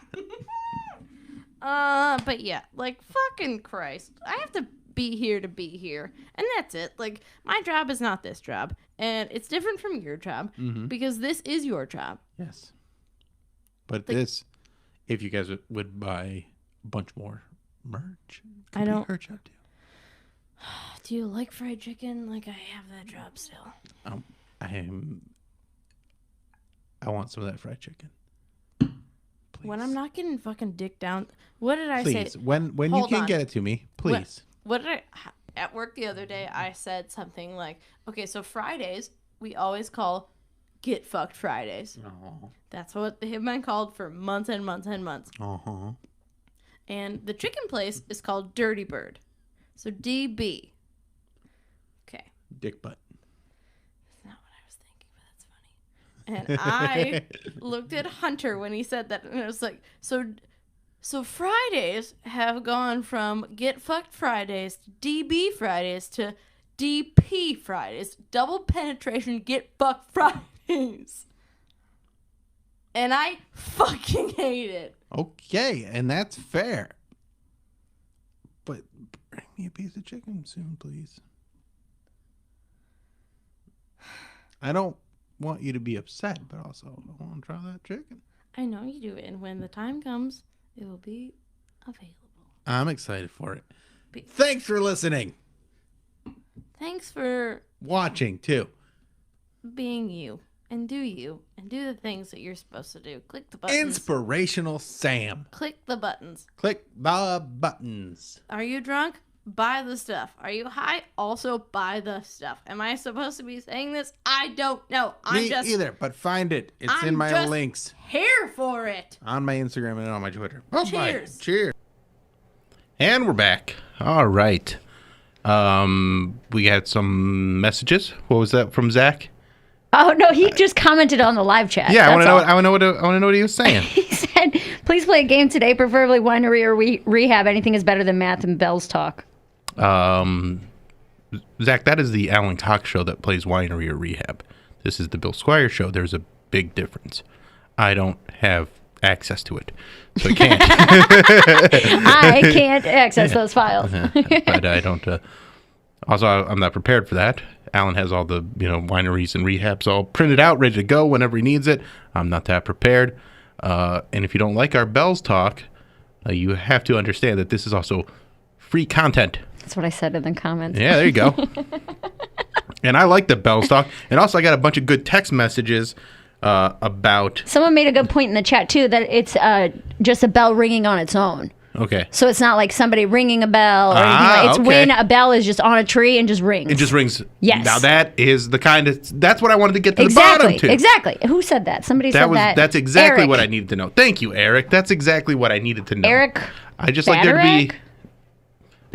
But yeah, like, fucking Christ. I have to be here to be here. And that's it. Like, my job is not this job. And it's different from your job, because this is your job. Yes. But this, if you guys would buy a bunch more merch, I don't. Her job too. Do you like fried chicken? Like, I have that job still. I want some of that fried chicken. Please. When I'm not getting fucking dick down, what did I say? Please, when you can get it to me, please. What did I at work the other day? I said something like, okay, so Fridays we always call Get Fucked Fridays. Oh. That's what they have been called for months and months and months. Uh-huh. And the chicken place is called Dirty Bird. So DB. Okay. Dick butt. That's not what I was thinking, but that's funny. And I looked at Hunter when he said that, and I was like, so Fridays have gone from Get Fucked Fridays to DB Fridays to DP Fridays. Double penetration Get Fucked Fridays. And I fucking hate it. Okay, and that's fair. But bring me a piece of chicken soon, please. I don't want you to be upset, but also I want to try that chicken. I know you do, and when the time comes, it will be available. I'm excited for it. Thanks for listening. Thanks for watching, too. Being you. And do the things that you're supposed to do. Click the buttons. Inspirational Sam. Click the buttons. Click the buttons. Are you drunk? Buy the stuff. Are you high? Also buy the stuff. Am I supposed to be saying this? I don't know. Me either, but find it. It's in my links. Here for it. On my Instagram and on my Twitter. Cheers. Cheers. And we're back. All right. We had some messages. What was that from Zach? Oh no, he just commented on the live chat. Yeah, I want to know what he was saying. He said, "Please play a game today, preferably winery or rehab. Anything is better than math and Bell's talk." Zach, that is the Alan Cox show that plays winery or rehab. This is the Bill Squire show. There's a big difference. I don't have access to it, so I can't. I can't access those files. But I don't. Also, I'm not prepared for that. Alan has all the wineries and rehabs all printed out, ready to go whenever he needs it. I'm not that prepared. And if you don't like our Bells talk, you have to understand that this is also free content. That's what I said in the comments. Yeah, there you go. And I like the bells talk. And also, I got a bunch of good text messages about. Someone made a good point in the chat too that it's just a bell ringing on its own. Okay. So it's not like somebody ringing a bell or anything like it's okay. when a bell is just on a tree and just rings. It just rings. Yes. Now that is the kind of that's what I wanted to get to the bottom to. Exactly. Who said that? Somebody said that. That's exactly Eric. what I needed to know. Thank you, Eric. That's exactly what I needed to know. Eric. I just like there to be.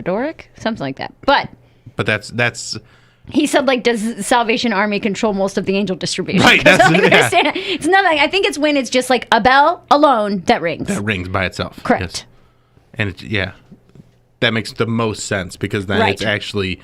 Bedoric? Something like that. But that's. He said, like, does Salvation Army control most of the angel distribution? Right. That's I understand. It's nothing. I think it's when it's just like a bell alone that rings. That rings by itself. Correct. Yes. And that makes the most sense because then Right. it's actually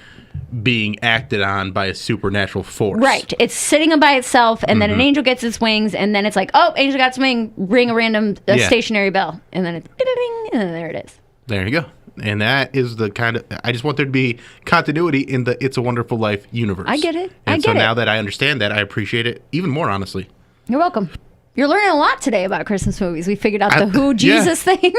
being acted on by a supernatural force. Right. It's sitting by itself, and then an angel gets its wings, and then it's like, oh, angel got its wing, ring a random stationary bell, and then it's ding, and then there it is. There you go. And that is the kind of I just want there to be continuity in the It's a Wonderful Life universe. I get it. And so now that I understand that, I appreciate it even more, honestly. You're welcome. You're learning a lot today about Christmas movies. We figured out the Who Jesus thing.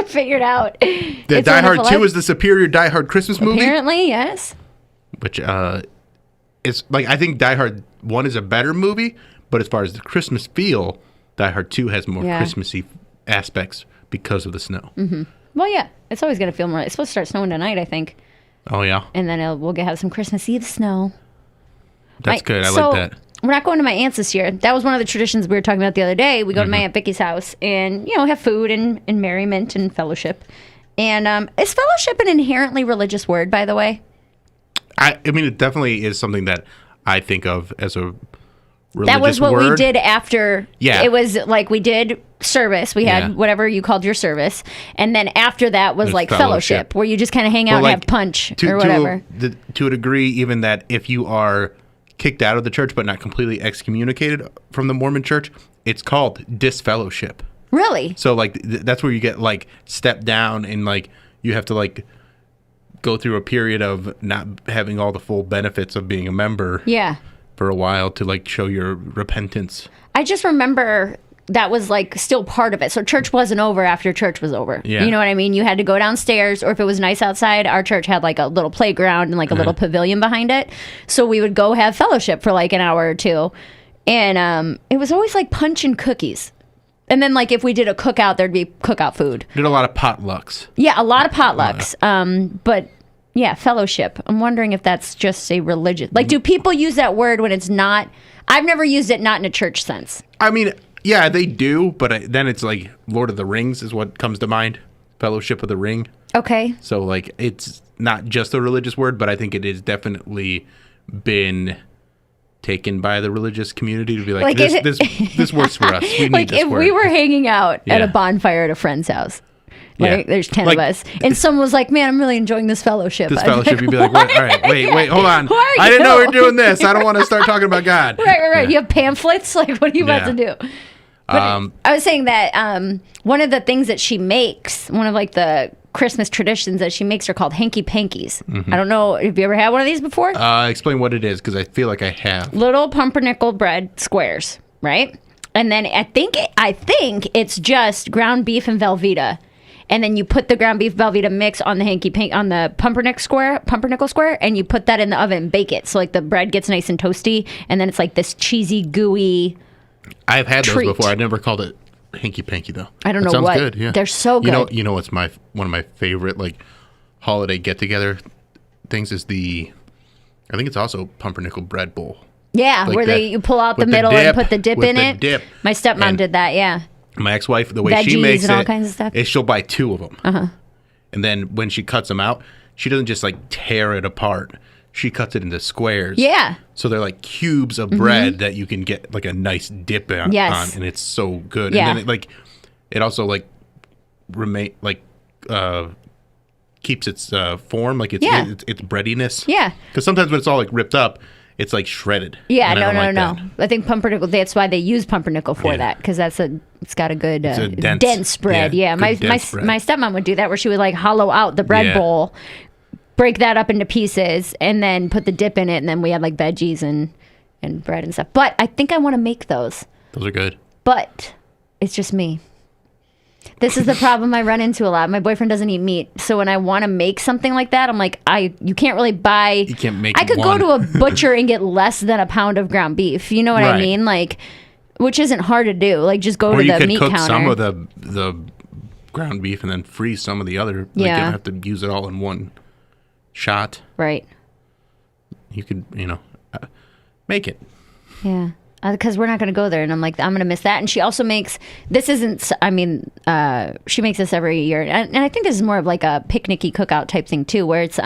Figured out. The Die Hard 2 is the superior Die Hard Christmas movie. Apparently, yes. Which it's like I think Die Hard 1 is a better movie, but as far as the Christmas feel, Die Hard 2 has more Christmassy aspects because of the snow. Mm-hmm. Well, yeah, it's always going to feel more. It's supposed to start snowing tonight, I think. Oh yeah. And then we'll have some Christmas Eve snow. That's good. I like that. We're not going to my aunt's this year. That was one of the traditions we were talking about the other day. We go to my Aunt Vicky's house and, have food and merriment and fellowship. And is fellowship an inherently religious word, by the way? I mean, it definitely is something that I think of as a religious That was what word. we did after. Yeah. It was like we did service. We had whatever you called your service. And then after that was like fellowship, where you just kind of hang out and have punch or whatever. To a degree, even that if you are kicked out of the church but not completely excommunicated from the Mormon church, it's called disfellowship. Really? So like that's where you get like stepped down and like you have to like go through a period of not having all the full benefits of being a member. Yeah. For a while to like show your repentance. I just remember that was like still part of it. So church wasn't over after church was over. Yeah. You know what I mean? You had to go downstairs, or if it was nice outside, our church had like a little playground and like a little pavilion behind it. So we would go have fellowship for like an hour or two. And it was always like punch and cookies. And then like if we did a cookout, there'd be cookout food. Did a lot of potlucks. Yeah, a lot of potlucks. But yeah, fellowship. I'm wondering if that's just a religious. Like, do people use that word when it's not? I've never used it not in a church sense. I mean, yeah, they do, but then it's like Lord of the Rings is what comes to mind. Fellowship of the Ring. Okay. So like it's not just a religious word, but I think it has definitely been taken by the religious community to be like this works for us. We need like this if word. we were hanging out at a bonfire at a friend's house. Right? There's 10 of us. And someone was like, man, I'm really enjoying this fellowship. This I'd be fellowship, like, you'd be like, wait, all right, wait, hold on. Who are I didn't know we you? were doing this. I don't want to start talking about God. Right. You have pamphlets? Like, what are you about to do? But I was saying that one of the things that she makes, one of like the Christmas traditions that she makes are called hanky-pankies. I don't know, have you ever had one of these before? Explain what it is, because I feel like I have. Little pumpernickel bread squares, right? And then I think it's just ground beef and Velveeta. And then you put the ground beef Velveeta mix on the on the pumpernickel square, and you put that in the oven and bake it. So like the bread gets nice and toasty, and then it's like this cheesy, gooey. I've had treat. those before. I never called it hanky panky though. I don't know sounds what. Good, yeah. They're so good. You know what's one of my favorite like holiday get together things is I think it's also pumpernickel bread bowl. Yeah, like where you pull out the middle and put the dip in it. Dip. My stepmom did that. Yeah. My ex-wife, the way Veggies she makes and all it, kinds of stuff. is she'll buy 2 of them. Uh-huh. And then when she cuts them out, she doesn't just like tear it apart. She cuts it into squares. Yeah. So they're like cubes of bread that you can get like a nice dip on, and it's so good. Yeah. And then it also like keeps its form, like its breadiness. Yeah. Because sometimes when it's all like ripped up, it's like shredded. Yeah, and I don't no. like that. I think pumpernickel. That's why they use pumpernickel for that, because it's got a good It's a dense bread. Yeah, my stepmom would do that, where she would like hollow out the bread bowl, break that up into pieces, and then put the dip in it, and then we had like veggies and bread and stuff. But I think I want to make those. Those are good. But it's just me. This is the problem I run into a lot. My boyfriend doesn't eat meat, so when I want to make something like that, I'm like, you can't really buy. You can't make. I could one. go to a butcher and get less than a pound of ground beef. You know what I Right. mean? Like, which isn't hard to do. Like, just go Or to you the could meat cook counter. some of the ground beef and then freeze some of the other. Like, you Yeah. don't have to use it all in one shot. Right. You could, make it. Yeah. Because we're not going to go there, and I'm like, I'm going to miss that. And she also makes this isn't. I mean, she makes this every year, and I think this is more of like a picnicky cookout type thing too, where it's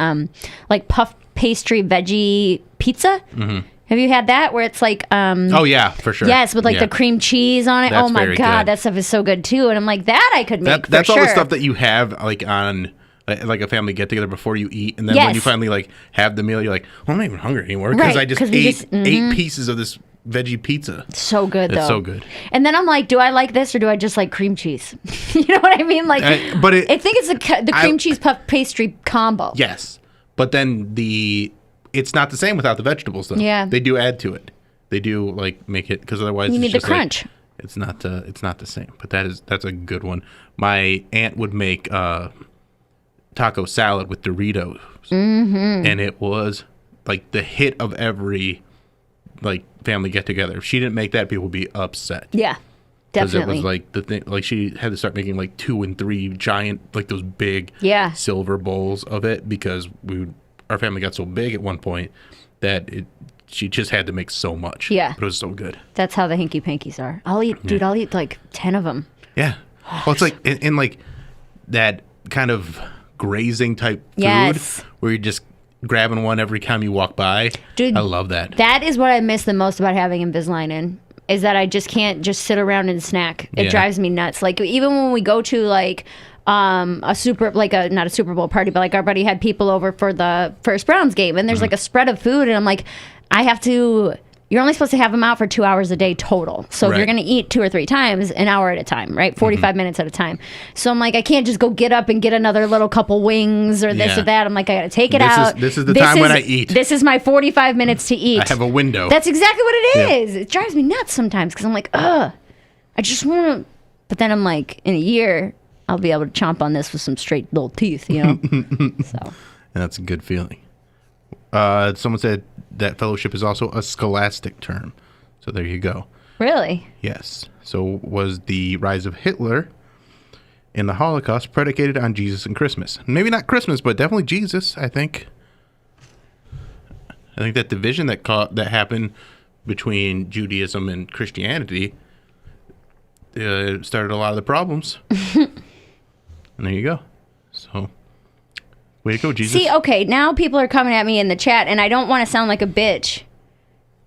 like puff pastry veggie pizza. Mm-hmm. Have you had that? Where it's like Oh yeah, for sure. yes, with like Yeah. the cream cheese on it. That's oh my very god, good. that stuff is so good too. And I'm like, that I could make. That's for all sure. the stuff that you have like on like a family get together before you eat, and then when Yes. you finally like have the meal, you're like, well, I'm not even hungry anymore because Right, I just 'cause we ate just- 8 pieces of this veggie pizza. So good though. It's so good. And then I'm like, do I like this or do I just like cream cheese? You know what I mean? Like, But I think it's the cream cheese puff pastry combo. Yes, but then it's not the same without the vegetables though. Yeah. They do add to it. They do like make it because otherwise You it's need the just like, crunch. it's not the same. But that's a good one. My aunt would make taco salad with Doritos, and it was like the hit of every like family get together. If she didn't make that, people would be upset. Yeah, Because it definitely. was like the thing, like she had to start making like 2 and 3 giant, like those big Yeah. silver bowls of it because our family got so big at one point that she just had to make so much. Yeah. But it was so good. That's how the hinky pankies are. I'll eat like 10 of them. Yeah. Well, it's like in like that kind of grazing type food Yes. where you're just grabbing one every time you walk by. Dude, I love that. That is what I miss the most about having Invisalign in, is that I just can't just sit around and snack. It Yeah. drives me nuts. Like even when we go to like not a Super Bowl party, but like our buddy had people over for the first Browns game, and there's like a spread of food, and I'm like, you're only supposed to have them out for 2 hours a day total. So if you're Right. going to eat 2 or 3 times, an hour at a time, right? 45 minutes at a time. So I'm like, I can't just go get up and get another little couple wings or this Yeah. or that. I'm like, I got to take it This is- out. this is the time when I eat. This is my 45 minutes to eat. I have a window. That's exactly what it Yeah. is. It drives me nuts sometimes because I'm like, ugh, I just want to. But then I'm like, in a year, I'll be able to chomp on this with some straight little teeth, you know? So. And that's a good feeling. Someone said that fellowship is also a scholastic term. So there you go. Really? Yes. So was the rise of Hitler in the Holocaust predicated on Jesus and Christmas? Maybe not Christmas, but definitely Jesus, I think. I think that division that happened between Judaism and Christianity started a lot of the problems. And there you go. So, way to go, Jesus. See, okay, now people are coming at me in the chat, and I don't want to sound like a bitch.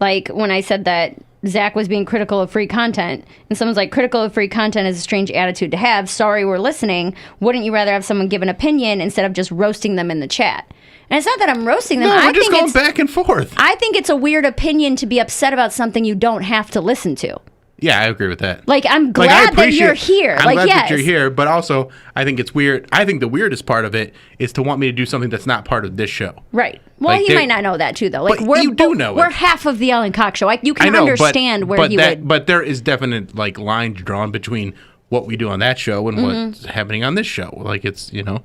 Like when I said that Zach was being critical of free content, and someone's like, critical of free content is a strange attitude to have. Sorry, we're listening. Wouldn't you rather have someone give an opinion instead of just roasting them in the chat? And it's not that I'm roasting them. No, I we're just think going back and forth. I think it's a weird opinion to be upset about something you don't have to listen to. Yeah, I agree with that. Like, I'm I glad that you're appreciate- here. I'm like, glad yes. that you're here, but also I think it's weird. I think the weirdest part of it is to want me to do something that's not part of this show. Right. Well, Like, he might not know that too, though. Like, But you do know we're it. half of the Ellen Cox show. You I can know, understand where he would. But there is definite like lines drawn between what we do on that show and Mm-hmm. what's happening on this show. Like it's we don't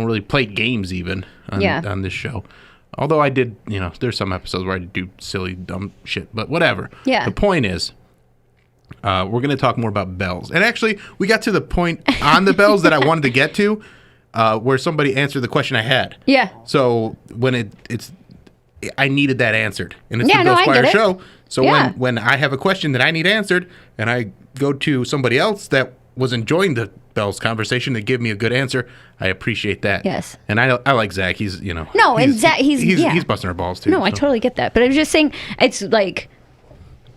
really play games even on this show. Although I did, there's some episodes where I do silly dumb shit, but whatever. Yeah. The point is, we're going to talk more about bells. And actually, we got to the point on the bells that I wanted to get to, where somebody answered the question I had. Yeah. So when I needed that answered, and it's Yeah, the no, Bill I Squire get it. show. So Yeah. when I have a question that I need answered, and I go to somebody else that was enjoying the bells conversation to give me a good answer, I appreciate that. Yes. And I like Zach. He's No, and Zach, he's busting our balls too. No, I so. totally get that. But I'm just saying, it's like,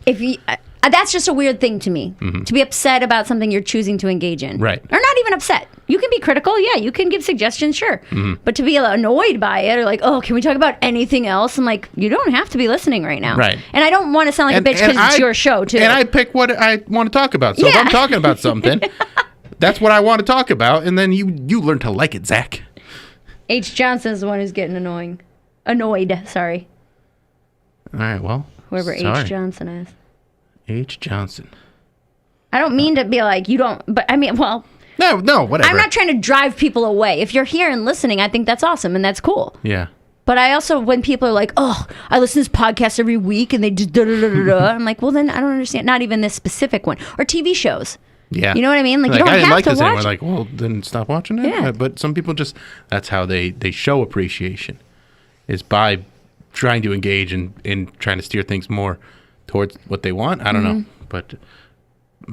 if you. That's just a weird thing to me, to be upset about something you're choosing to engage in. Right. Or not even upset. You can be critical. Yeah, you can give suggestions, sure. But to be annoyed by it or like, oh, can we talk about anything else? I'm like, you don't have to be listening right now. Right. And I don't want to sound like a bitch because it's your show, too. And I pick what I want to talk about. So if Yeah. I'm talking about something, that's what I want to talk about. And then you learn to like it, Zach. H. Johnson is the one who's getting annoyed, sorry. All right, well. Whoever sorry. H. Johnson is. H. Johnson. I don't mean to be like, you don't, but I mean, well, No, whatever. I'm not trying to drive people away. If you're here and listening, I think that's awesome and that's cool. Yeah. But I also, when people are like, oh, I listen to this podcast every week and they just da-da-da-da-da, I'm like, well, then I don't understand. Not even this specific one. Or TV shows. Yeah. You know what I mean? Like, you I don't didn't have like to this watch anymore. Like, well, then stop watching it. Yeah. But some people just, that's how they show appreciation, is by trying to engage and trying to steer things more towards what they want. I don't know. But,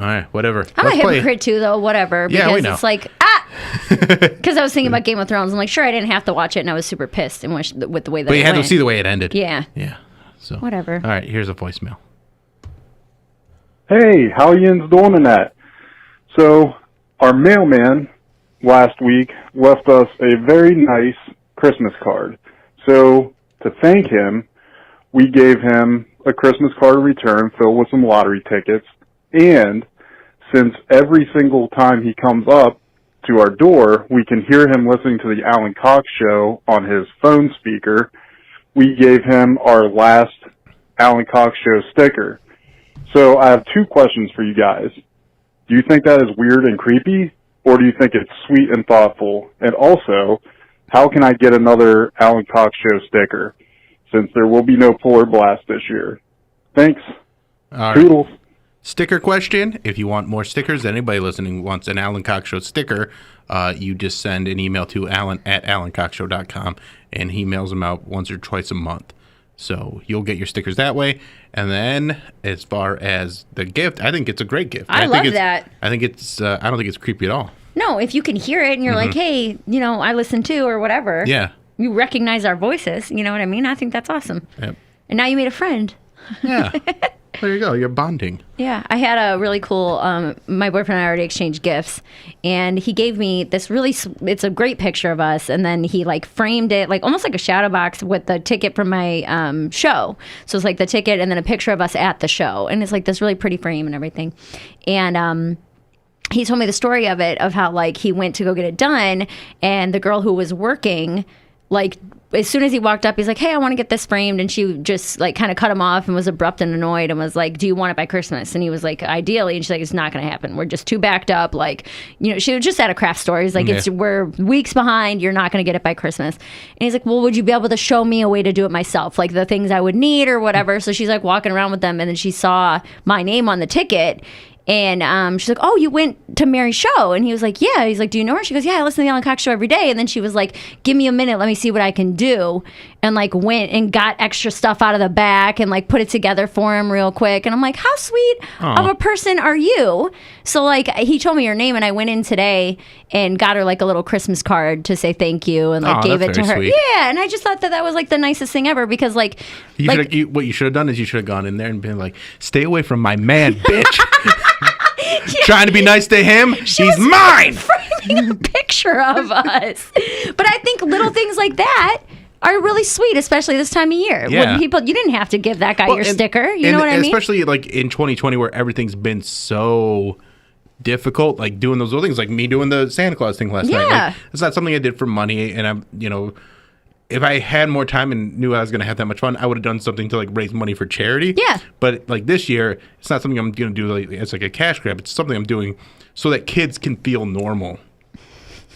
all right, whatever. I'm Let's a play. hypocrite too, though, whatever. Because Yeah, we know. it's like, because I was thinking about Game of Thrones. I'm like, sure, I didn't have to watch it, and I was super pissed and with the way that But you it had to went. see the way it ended. Yeah. Yeah. So Whatever. All right, here's a voicemail. Hey, how yin's doing in that? So, our mailman last week left us a very nice Christmas card. So, to thank him, we gave him a Christmas card in return filled with some lottery tickets. And since every single time he comes up to our door, we can hear him listening to the Alan Cox show on his phone speaker, we gave him our last Alan Cox show sticker. So I have two questions for you guys. Do you think that is weird and creepy, or do you think it's sweet and thoughtful? And also, how can I get another Alan Cox show sticker, since there will be no Polar Blast this year? Thanks. All right. Toodles. Sticker question. If you want more stickers, anybody listening wants an Alan Cox Show sticker, you just send an email to alan@alancoxshow.com, and he mails them out once or twice a month. So you'll get your stickers that way. And then as far as the gift, I think it's a great gift. I think love it's, that. I think it's, I don't think it's creepy at all. No, if you can hear it and you're like, hey, I listen to or whatever. Yeah. You recognize our voices. You know what I mean? I think that's awesome. Yep. And now you made a friend. Yeah. There you go. You're bonding. Yeah, I had a really cool. My boyfriend and I already exchanged gifts, and he gave me this really. It's a great picture of us, and then he like framed it like almost like a shadow box with the ticket from my show. So it's like the ticket and then a picture of us at the show, and it's like this really pretty frame and everything. And he told me the story of it, of how like he went to go get it done, and the girl who was working, like, as soon as he walked up, he's like, hey, I want to get this framed. And she just like kind of cut him off and was abrupt and annoyed and was like, do you want it by Christmas? And he was like, ideally. And she's like, it's not going to happen. We're just too backed up. Like, she was just at a craft store. He's like, we're weeks behind. You're not going to get it by Christmas. And he's like, well, would you be able to show me a way to do it myself? Like the things I would need or whatever. So she's like walking around with them. And then she saw my name on the ticket. And she's like, oh, you went to Mary's show? And he was like, yeah. He's like, do you know her? She goes, yeah, I listen to the Alan Cox show every day. And then she was like, give me a minute. Let me see what I can do. And like went and got extra stuff out of the back and like put it together for him real quick. And I'm like, how sweet of a person are you? So like he told me her name and I went in today and got her like a little Christmas card to say thank you and like gave it to her. Sweet. Yeah. And I just thought that was like the nicest thing ever because like, what you should have done is you should have gone in there and been like, stay away from my man, bitch. Trying to be nice to him. He's mine. Framing a picture of us. But I think little things like that are really sweet, especially this time of year. Yeah. When you didn't have to give that guy your sticker. You know what I mean? Especially like in 2020 where everything's been so difficult, like doing those little things, like me doing the Santa Claus thing last night. Like, it's not something I did for money, and I'm, if I had more time and knew I was going to have that much fun, I would have done something to like raise money for charity. Yeah. But like this year, it's not something I'm going to do. Like, it's like a cash grab. It's something I'm doing so that kids can feel normal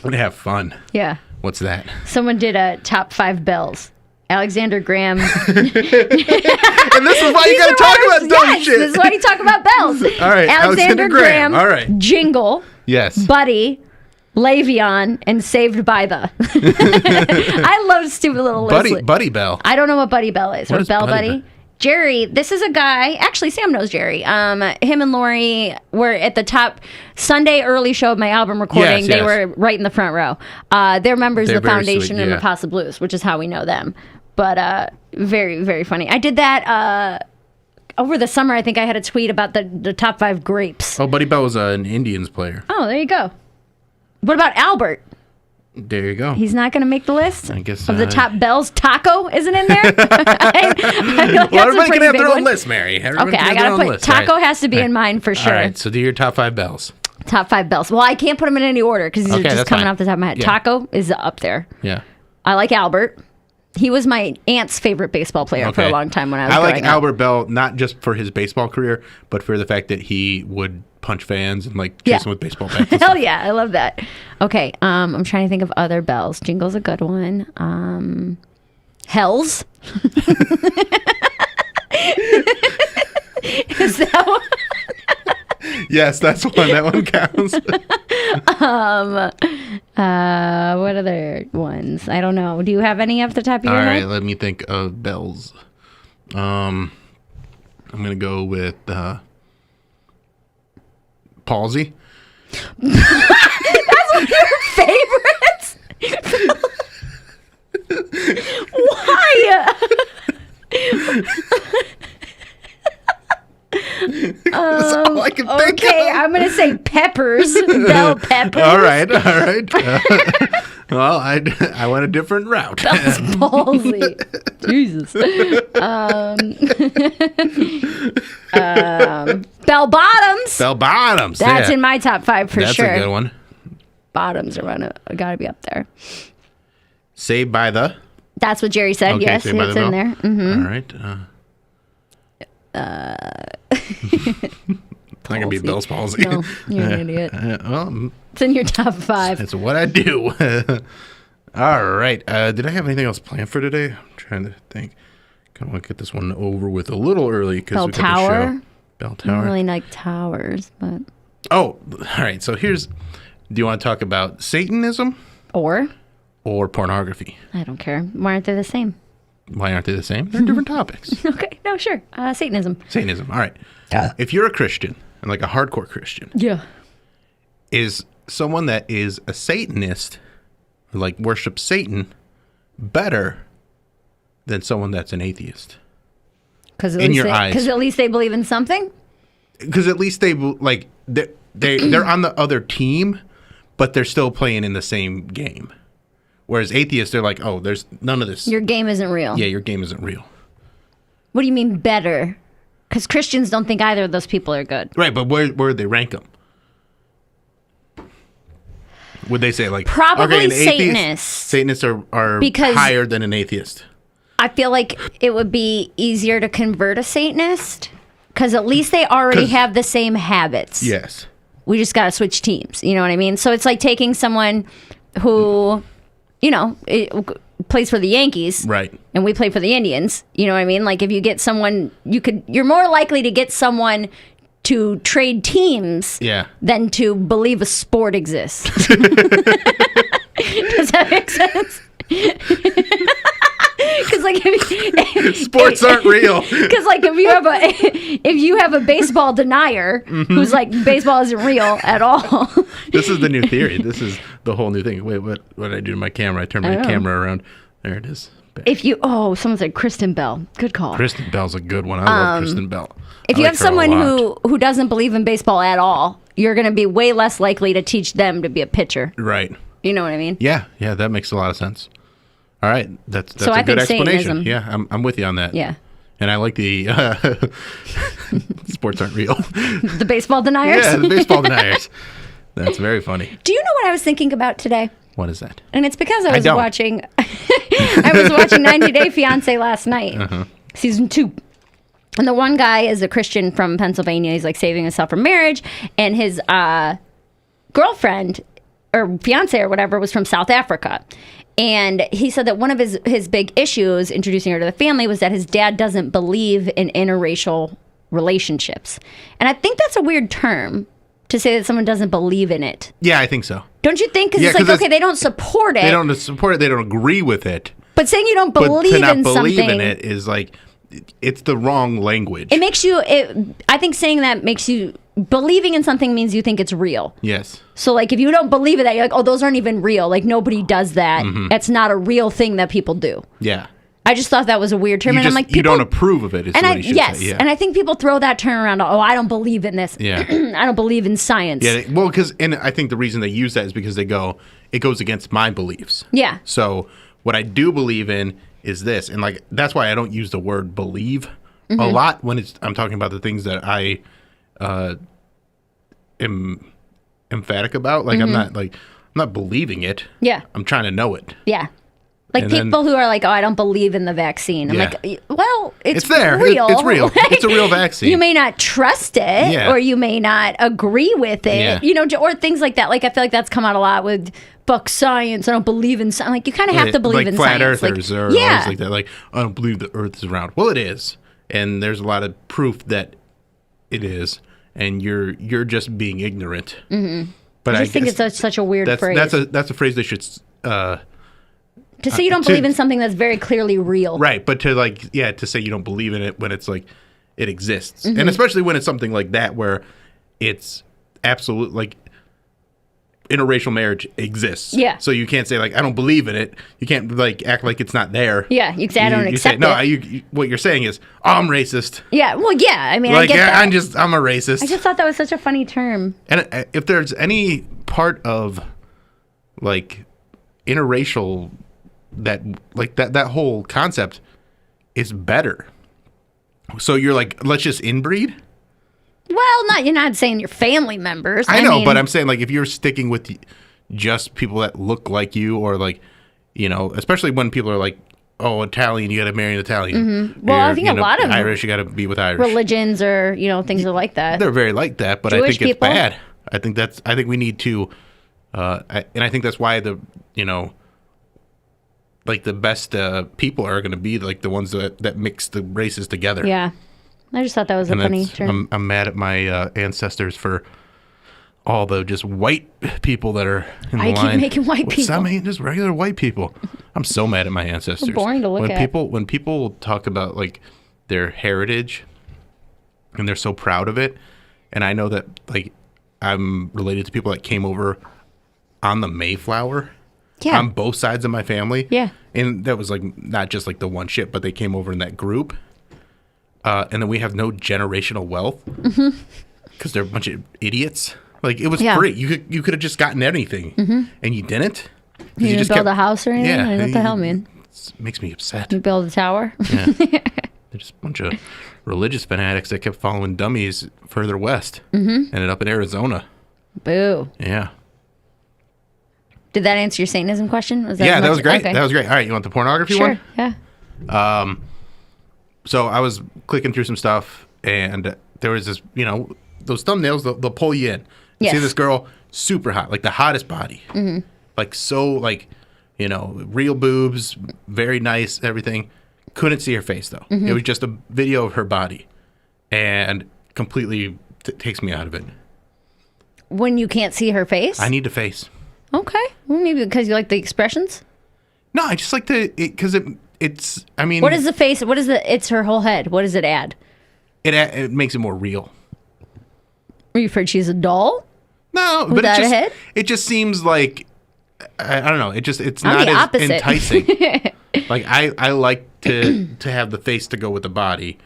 and have fun. Yeah. What's that? Someone did a top 5 bells. Alexander Graham. And this is why you got to talk about dumb shit. This is why you talk about bells. All right. Alexander Graham. All right. Jingle. Yes. Buddy. Le'Veon and Saved by the. I love stupid little lists. Buddy Bell. I don't know what Buddy Bell is. What Or is Bell Buddy Buddy. Bell? Jerry, this is a guy. Actually, Sam knows Jerry. Him and Lori were at the top Sunday early show of my album recording. Yes, they yes. were right in the front row. They're members They're of the very foundation sweet, and yeah. the Pasa Blues, which is how we know them. But very, very funny. I did that over the summer. I think I had a tweet about the top 5 grapes. Oh, Buddy Bell was an Indians player. Oh, there you go. What about Albert? There you go. He's not going to make the list? I guess Of the top bells, Taco isn't in there? I feel like Well, that's a everybody pretty can have big their own one. list, Mary. Everybody Okay, can I have their got own to put list. Taco All right. has to be in mine for sure. All right, so do your top 5 bells. Top 5 bells. Well, I can't put them in any order because these Okay, are just that's coming fine. off the top of my head. Yeah. Taco is up there. Yeah. I like Albert. He was my aunt's favorite baseball player for a long time when I was I like growing up. Albert Bell, not just for his baseball career, but for the fact that he would punch fans and like chase them with baseball bats. and Hell stuff. yeah, I love that. Okay, I'm trying to think of other bells. Jingle's a good one. Hells. Is that one? Yes, that's one. That one counts. What other ones? I don't know. Do you have any off the top of your All head? right, let me think of bells. I'm gonna go with palsy. That's one of your favorites. Why? That's all I can think Okay, of. I'm gonna say peppers. Bell peppers. All right. Well, I went a different route. That's ballsy. Jesus. Bell bottoms. Bell bottoms. That's yeah. in my top 5 for That's sure. a good one. Bottoms are gotta be up there. Saved by the. That's what Jerry said. Okay, Yes, Saved by it's the in Bell. there. Mm-hmm. All right. It's not gonna be Bell's palsy. No, you're an idiot. Well, It's in your top 5. that's what I do. All right. Did I have anything else planned for today? I'm trying to think. Kind of want to get this one over with a little early because Bell we got the Tower. show. Bell I don't Tower. really like towers, but Oh, all right. So here's. Do you want to talk about Satanism or pornography? I don't care. Why aren't they the same? Why aren't they the same? They're different topics. Okay, no, sure. Satanism. Satanism. All right. If you're a Christian and like a hardcore Christian, Yeah. is someone that is a Satanist, like worships Satan, better than someone that's an atheist? Because In your eyes. Because at least they believe in something. Because at least they're on the other team, but they're still playing in the same game. Whereas atheists, they're like, oh, there's none of this. Your game isn't real. Yeah, your game isn't real. What do you mean better? Because Christians don't think either of those people are good. Right, but where would they rank them? Would they say like Probably an atheist- Satanists. Satanists are Because- higher than an atheist. I feel like it would be easier to convert a Satanist because at least they already 'Cause- have the same habits. Yes. We just got to switch teams. You know what I mean? So it's like taking someone who, plays for the Yankees. Right. And we play for the Indians. You know what I mean? Like if you get someone, you're more likely to get someone to trade teams Yeah. than to believe a sport exists. Does that make sense? Because like Sports aren't real. Because like if you have a baseball denier who's like baseball isn't real at all. This is the new theory. This is the whole new thing. Wait, what did I do to my camera? I turned my camera around. There it is. If someone said Kristen Bell. Good call. Kristen Bell's a good one. I love Kristen Bell. If I you like have her a someone lot. who doesn't believe in baseball at all, you're going to be way less likely to teach them to be a pitcher. Right. You know what I mean? Yeah, that makes a lot of sense. All right, that's So a I good think explanation. Satanism. Yeah, I'm with you on that. Yeah. And I like the sports aren't real. The baseball deniers? Yeah, the baseball deniers. That's very funny. Do you know what I was thinking about today? What is that? And it's because I I was don't. watching I was watching 90 Day Fiancé last night. Season 2. And the one guy is a Christian from Pennsylvania. He's like saving himself from marriage. And his girlfriend or fiance or whatever was from South Africa. And he said that one of his big issues introducing her to the family was that his dad doesn't believe in interracial relationships. And I think that's a weird term to say that someone doesn't believe in it. Yeah, I think so. Don't you think? Because Yeah, it's like, 'cause okay, they don't support it. They don't support it. They don't agree with it. But saying you don't But believe to not in believe something, in it is like it's the wrong language. it makes you. I think saying that makes you believing in something means you think it's real. Yes. So like if you don't believe in that, you're like, oh, those aren't even real. Like nobody does that. That's not a real thing that people do. Yeah. I just thought that was a weird term, You and just, I'm like, you don't approve of it. Is and what you should yes, say. Yeah. and I think people throw that term around. Oh, I don't believe in this. Yeah. I don't believe in science. Yeah. Well, and I think the reason they use that is because it goes against my beliefs. Yeah. So what I do believe in is this, and like that's why I don't use the word believe a lot when I'm talking about the things that I am emphatic about. Like I'm not believing it. Yeah. I'm trying to know it. Yeah. Like And then- people who are like, oh, I don't believe in the vaccine. I'm Yeah. like, well, it's there. real. It's real. It's a real vaccine. You may not trust it, Yeah. or you may not agree with it, Yeah. you know, or things like that. Like I feel like that's come out a lot with fuck science. I don't believe in science. Like you kind of have to believe like in flat science. earthers like, or always like that. Like, I don't believe the Earth is round. Well, it is, and there's a lot of proof that it is, and you're just being ignorant. Mm-hmm. But I just think it's such a weird phrase. That's a phrase they should. To say you don't believe in something that's very clearly real. Right, but to say you don't believe in it when it's like it exists. Mhm. And especially when it's something like that where it's absolute, like interracial marriage exists. Yeah. So you can't say like I don't believe in it. You can't like act like it's not there. Yeah, you can say I don't You say, accept no, it. what you're saying is, oh, I'm racist. Yeah, well, yeah. I mean, Like I get that. I'm a racist. I just thought that was such a funny term. And if there's any part of like interracial that whole concept is better. So you're like, let's just inbreed? Well, you're not saying your family members. I know, mean, but I'm saying like if you're sticking with just people that look like you, or like, you know, especially when people are like, oh, Italian, you got to marry an Italian. Mhm. Well, I think a lot of Irish, you got to be with Irish. religions or things are like that. They're very like that, but I Jewish think it's people? bad. I think we need to, and I think that's why like the best people are going to be like the ones that mix the races together. Yeah, I just thought that was a funny term. I'm mad at my ancestors for all the just white people that are in the I line. keep making white What's that people. mean? Just regular white people. I'm so mad at my ancestors. boring to look when at. When people talk about like their heritage and they're so proud of it, and I know that like I'm related to people that came over on the Mayflower. Yeah. On both sides of my family. Yeah. And that was like not just like the one ship, but they came over in that group. And then we have no generational wealth because they're a bunch of idiots. Like it was free. You could have just gotten anything, and you didn't. You didn't just build kept- a house or anything? Yeah. Like, what the hell, man? It makes me upset. You build a tower? Yeah. They're just a bunch of religious fanatics that kept following dummies further west. Ended up in Arizona. Boo. Yeah. Did that answer your Satanism question? Was That was great. Okay. That was great. All right, you want the pornography Sure. one? Yeah. So I was clicking through some stuff, and there was this, those thumbnails, they'll pull you in. You see Yes. this girl, super hot, like the hottest body. Like so, like, real boobs, very nice, everything. Couldn't see her face, though. It was just a video of her body, and completely takes me out of it. When you can't see her face? I need the face. Okay. Well, maybe because you like the expressions? No, I just like because it's, I mean. What is the face? What is it's her whole head. What does it add? It makes it more real. Are you afraid she's a doll? No, but Without a head? it just seems like I don't know. It's I'm not the as opposite. enticing. Like I like to have the face to go with the body,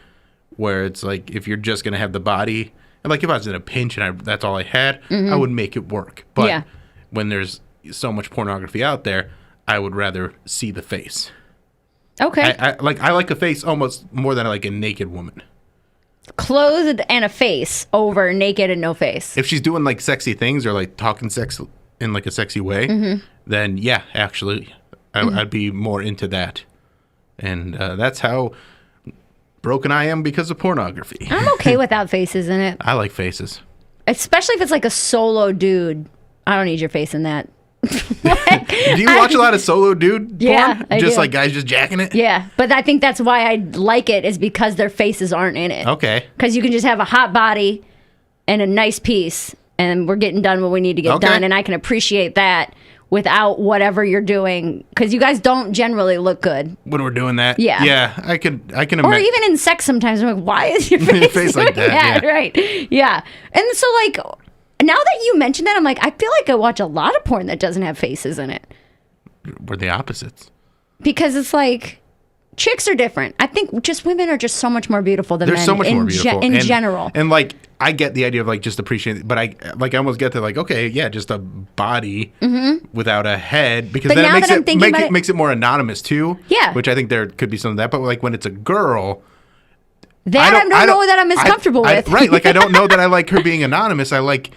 where it's like if you're just gonna have the body, and like if I was in a pinch and that's all I had, I would make it work. But Yeah. when there's so much pornography out there, I would rather see the face. Okay. I like a face almost more than I like a naked woman. Clothed and a face over naked and no face. If she's doing like sexy things or like talking sex in like a sexy way, then yeah, actually, I'd be more into that. And that's how broken I am because of pornography. I'm okay without faces in it. I like faces. Especially if it's like a solo dude. I don't need your face in that. Do you watch a lot of solo dude porn? Yeah, I Just do. like guys just jacking it? Yeah, but I think that's why I like it is because their faces aren't in it. Okay. Because you can just have a hot body and a nice piece, and we're getting done what we need to get Okay. done, and I can appreciate that without whatever you're doing. Because you guys don't generally look good. When we're doing that? Yeah. Yeah, I can Or imagine. even in sex sometimes, I'm like, why is your face, Face like doing that, yeah. Right. Yeah. And so, like, now that you mention that, I'm like, I feel like I watch a lot of porn that doesn't have faces in it. We're the opposites. Because it's like, chicks are different. I think just women are just so much more beautiful than They're men so much more beautiful. in And- general. And like, I get the idea of like just appreciating, but I almost get to like, okay, yeah, just a body without a head, because But then it now makes that I'm it, thinking about it- makes it more anonymous too. Yeah. Which I think there could be some of that, but like when it's a girl, That I don't know that I'm as comfortable with. Right, like I don't know that I like her being anonymous. I like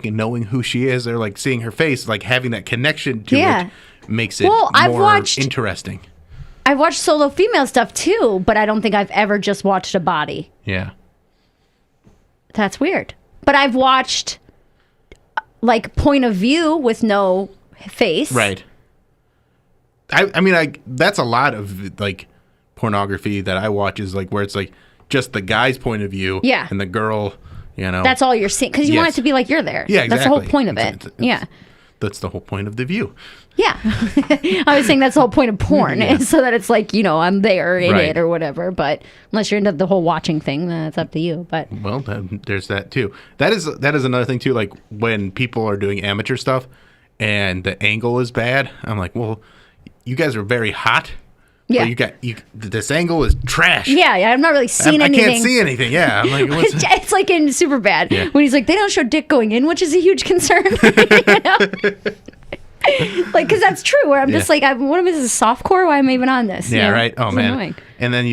knowing who she is or like seeing her face, like having that connection to Yeah. it makes it I've more watched- interesting. I've watched solo female stuff too, but I don't think I've ever just watched a body. Yeah. That's weird. But I've watched like point of view with no face. Right. I mean, that's a lot of like pornography that I watch is like where it's like just the guy's point of view. Yeah. And the girl, you know. That's all you're seeing because you want it to be like you're there. Yeah, exactly. That's the whole point of it. It's- That's the whole point of the view. Yeah. I was saying that's the whole point of porn, is so that it's like, I'm there in Right. it or whatever. But unless you're into the whole watching thing, then it's up to you. But Well, there's that too. That is another thing too. Like when people are doing amateur stuff and the angle is bad, I'm like, well, you guys are very hot. Yeah. But this angle is trash. yeah, I'm not really seeing I anything. can't see anything. Yeah. I'm like, what's It's like in Superbad Yeah. when he's like, they don't show dick going in, which is a huge concern. Like, because that's true. Where I'm just like, what am I? This is softcore? Why am I even on this? Yeah, right. Oh It's man. annoying. And then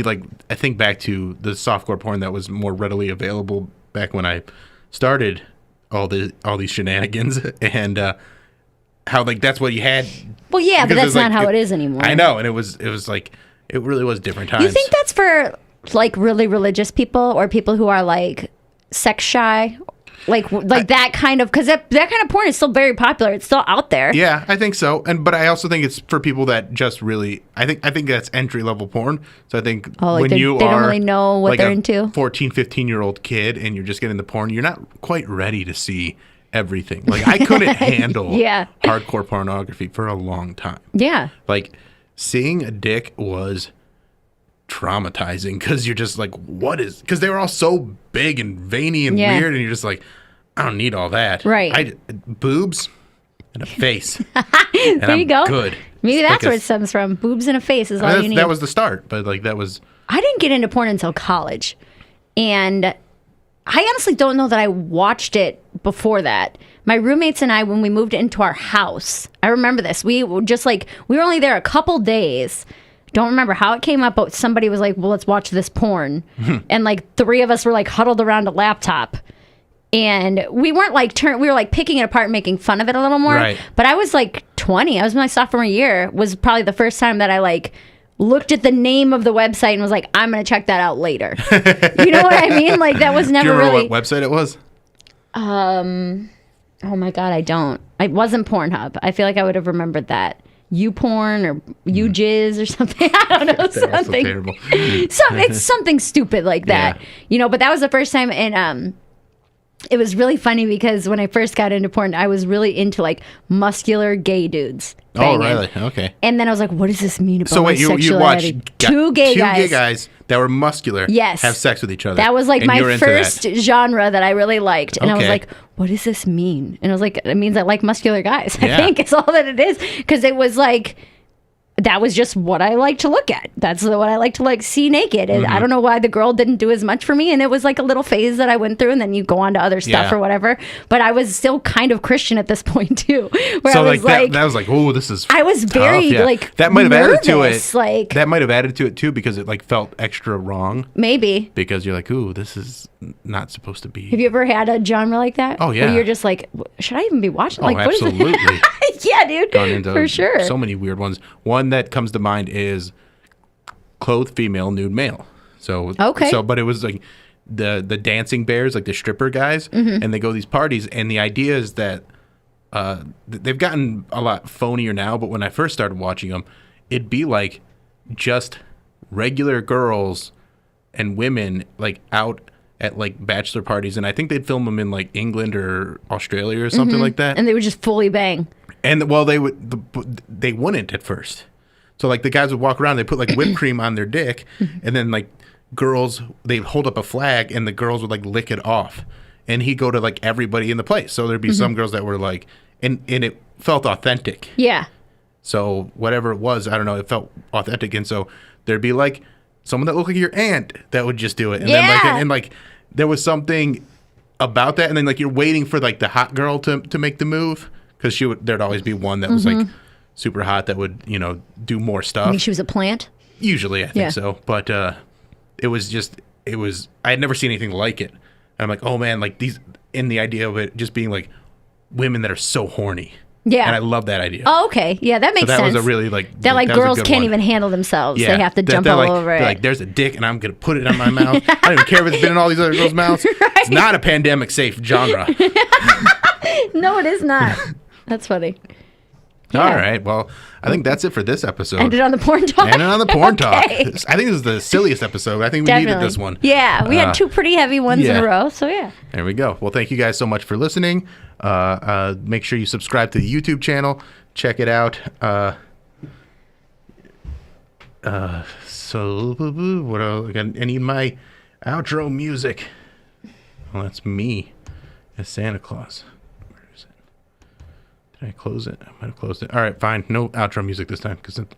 I think back to the softcore porn that was more readily available back when I started all these shenanigans and how like that's what you had. Well, yeah, but because that's not how it is anymore. I know, and it was like it really was different times. You think that's for like really religious people or people who are like sex shy? Like that kind of, because that kind of porn is still very popular. It's still out there. Yeah, I think so. But I also think it's for people that just really, I think that's entry level porn. So I think when they you don't are really know what like they're a into. 14, 15-year-old kid and you're just getting the porn, you're not quite ready to see everything. Like I couldn't handle hardcore pornography for a long time. Yeah. Like seeing a dick was traumatizing because you're just like, what is, because they were all so big and veiny and weird and you're just like, I don't need all that. Right. Boobs and a face. There you go. Good. Maybe that's Like where it stems from. Boobs and a face is all you need. That was the start, but like that was. I didn't get into porn until college. And I honestly don't know that I watched it before that. My roommates and I, when we moved into our house, I remember this. We were only there a couple days. Don't remember how it came up, but somebody was like, well, let's watch this porn. And like 3 of us were like huddled around a laptop. And we weren't like we were like picking it apart and making fun of it a little more. Right. But I was like 20. I was my sophomore year. Was probably the first time that I like looked at the name of the website and was like, I'm gonna check that out later. You know what I mean? Like that was Do never you remember really. what website it was? Oh my god, I don't. It wasn't Pornhub. I feel like I would have remembered that. YouPorn or YouJizz or something. I don't know. They're also Something. terrible. It's something stupid like that. Yeah. But that was the first time, and it was really funny because when I first got into porn, I was really into like muscular gay dudes. Oh, banging. really? Okay. And then I was like, what does this mean about So my wait, you sexuality? watched Two gay guys. that were muscular. Yes. Have sex with each other. That was like and you were my into first that. genre that I really liked. And I was Okay. like, what does this mean? And I was like, it means I like muscular guys. I Yeah. think it's all that it is. Because it was like, that was just what I like to look at. That's what I like to like see naked. And Mm-hmm. I don't know why the girl didn't do as much for me. And it was like a little phase that I went through, and then you go on to other stuff Yeah. or whatever. But I was still kind of Christian at this point too. Where So I was like that was like, oh, this is. I was tough. very Yeah. like that might have added to nervous, it. like That might have added to it too because it like felt extra wrong maybe. because you're like, ooh, this is not supposed to be. Have you ever had a genre like that? Oh, yeah. Where you're just like, should I even be watching? Oh, Like, what is it? absolutely. Yeah, dude. Gone into For sure. so many weird ones. One that comes to mind is clothed female, nude male. So Okay. So, but it was like the dancing bears, like the stripper guys, Mm-hmm. and they go to these parties, and the idea is that they've gotten a lot phonier now. But when I first started watching them, it'd be like just regular girls and women like out at like bachelor parties, and I think they'd film them in like England or Australia or something like that. And they would just fully bang. And well, they wouldn't at first. So like the guys would walk around, they put like whipped cream on their dick, and then like girls, they'd hold up a flag, and the girls would like lick it off, and he'd go to like everybody in the place. So there'd be some girls that were like, and it felt authentic. Yeah. So whatever it was, I don't know, it felt authentic, and so there'd be like someone that looked like your aunt that would just do it, and then like there was something about that, and then like you're waiting for like the hot girl to make the move because there'd always be one that was like super hot that would do more I stuff. think she was a plant. Usually, I think Yeah. so, but it was I had never seen anything like it. And I'm like, oh man, like these, in the idea of it just being like women that are so horny. Yeah. And I love that idea. Oh, okay. Yeah, that makes so that sense. was a really like that like that was a girls good can't one. even handle themselves. Yeah, They have to that jump they're all like, over they're it. like, there's a dick, and I'm gonna put it on my mouth. I don't even care if it's been in all these other girls' mouths. It's not a pandemic safe genre. No, it is not. That's funny. All right. Well, I think that's it for this episode. Ended on the porn talk. Ended on the porn talk. Okay. I think this is the silliest episode. I think we needed this one. Yeah, we had 2 pretty heavy ones in yeah. a row. So yeah. There we go. Well, thank you guys so much for listening. Make sure you subscribe to the YouTube channel. Check it out. So what else? I need my outro music. Well, that's me as Santa Claus. Where is it? Did I close it? I might have closed it. All right, fine. No outro music this time because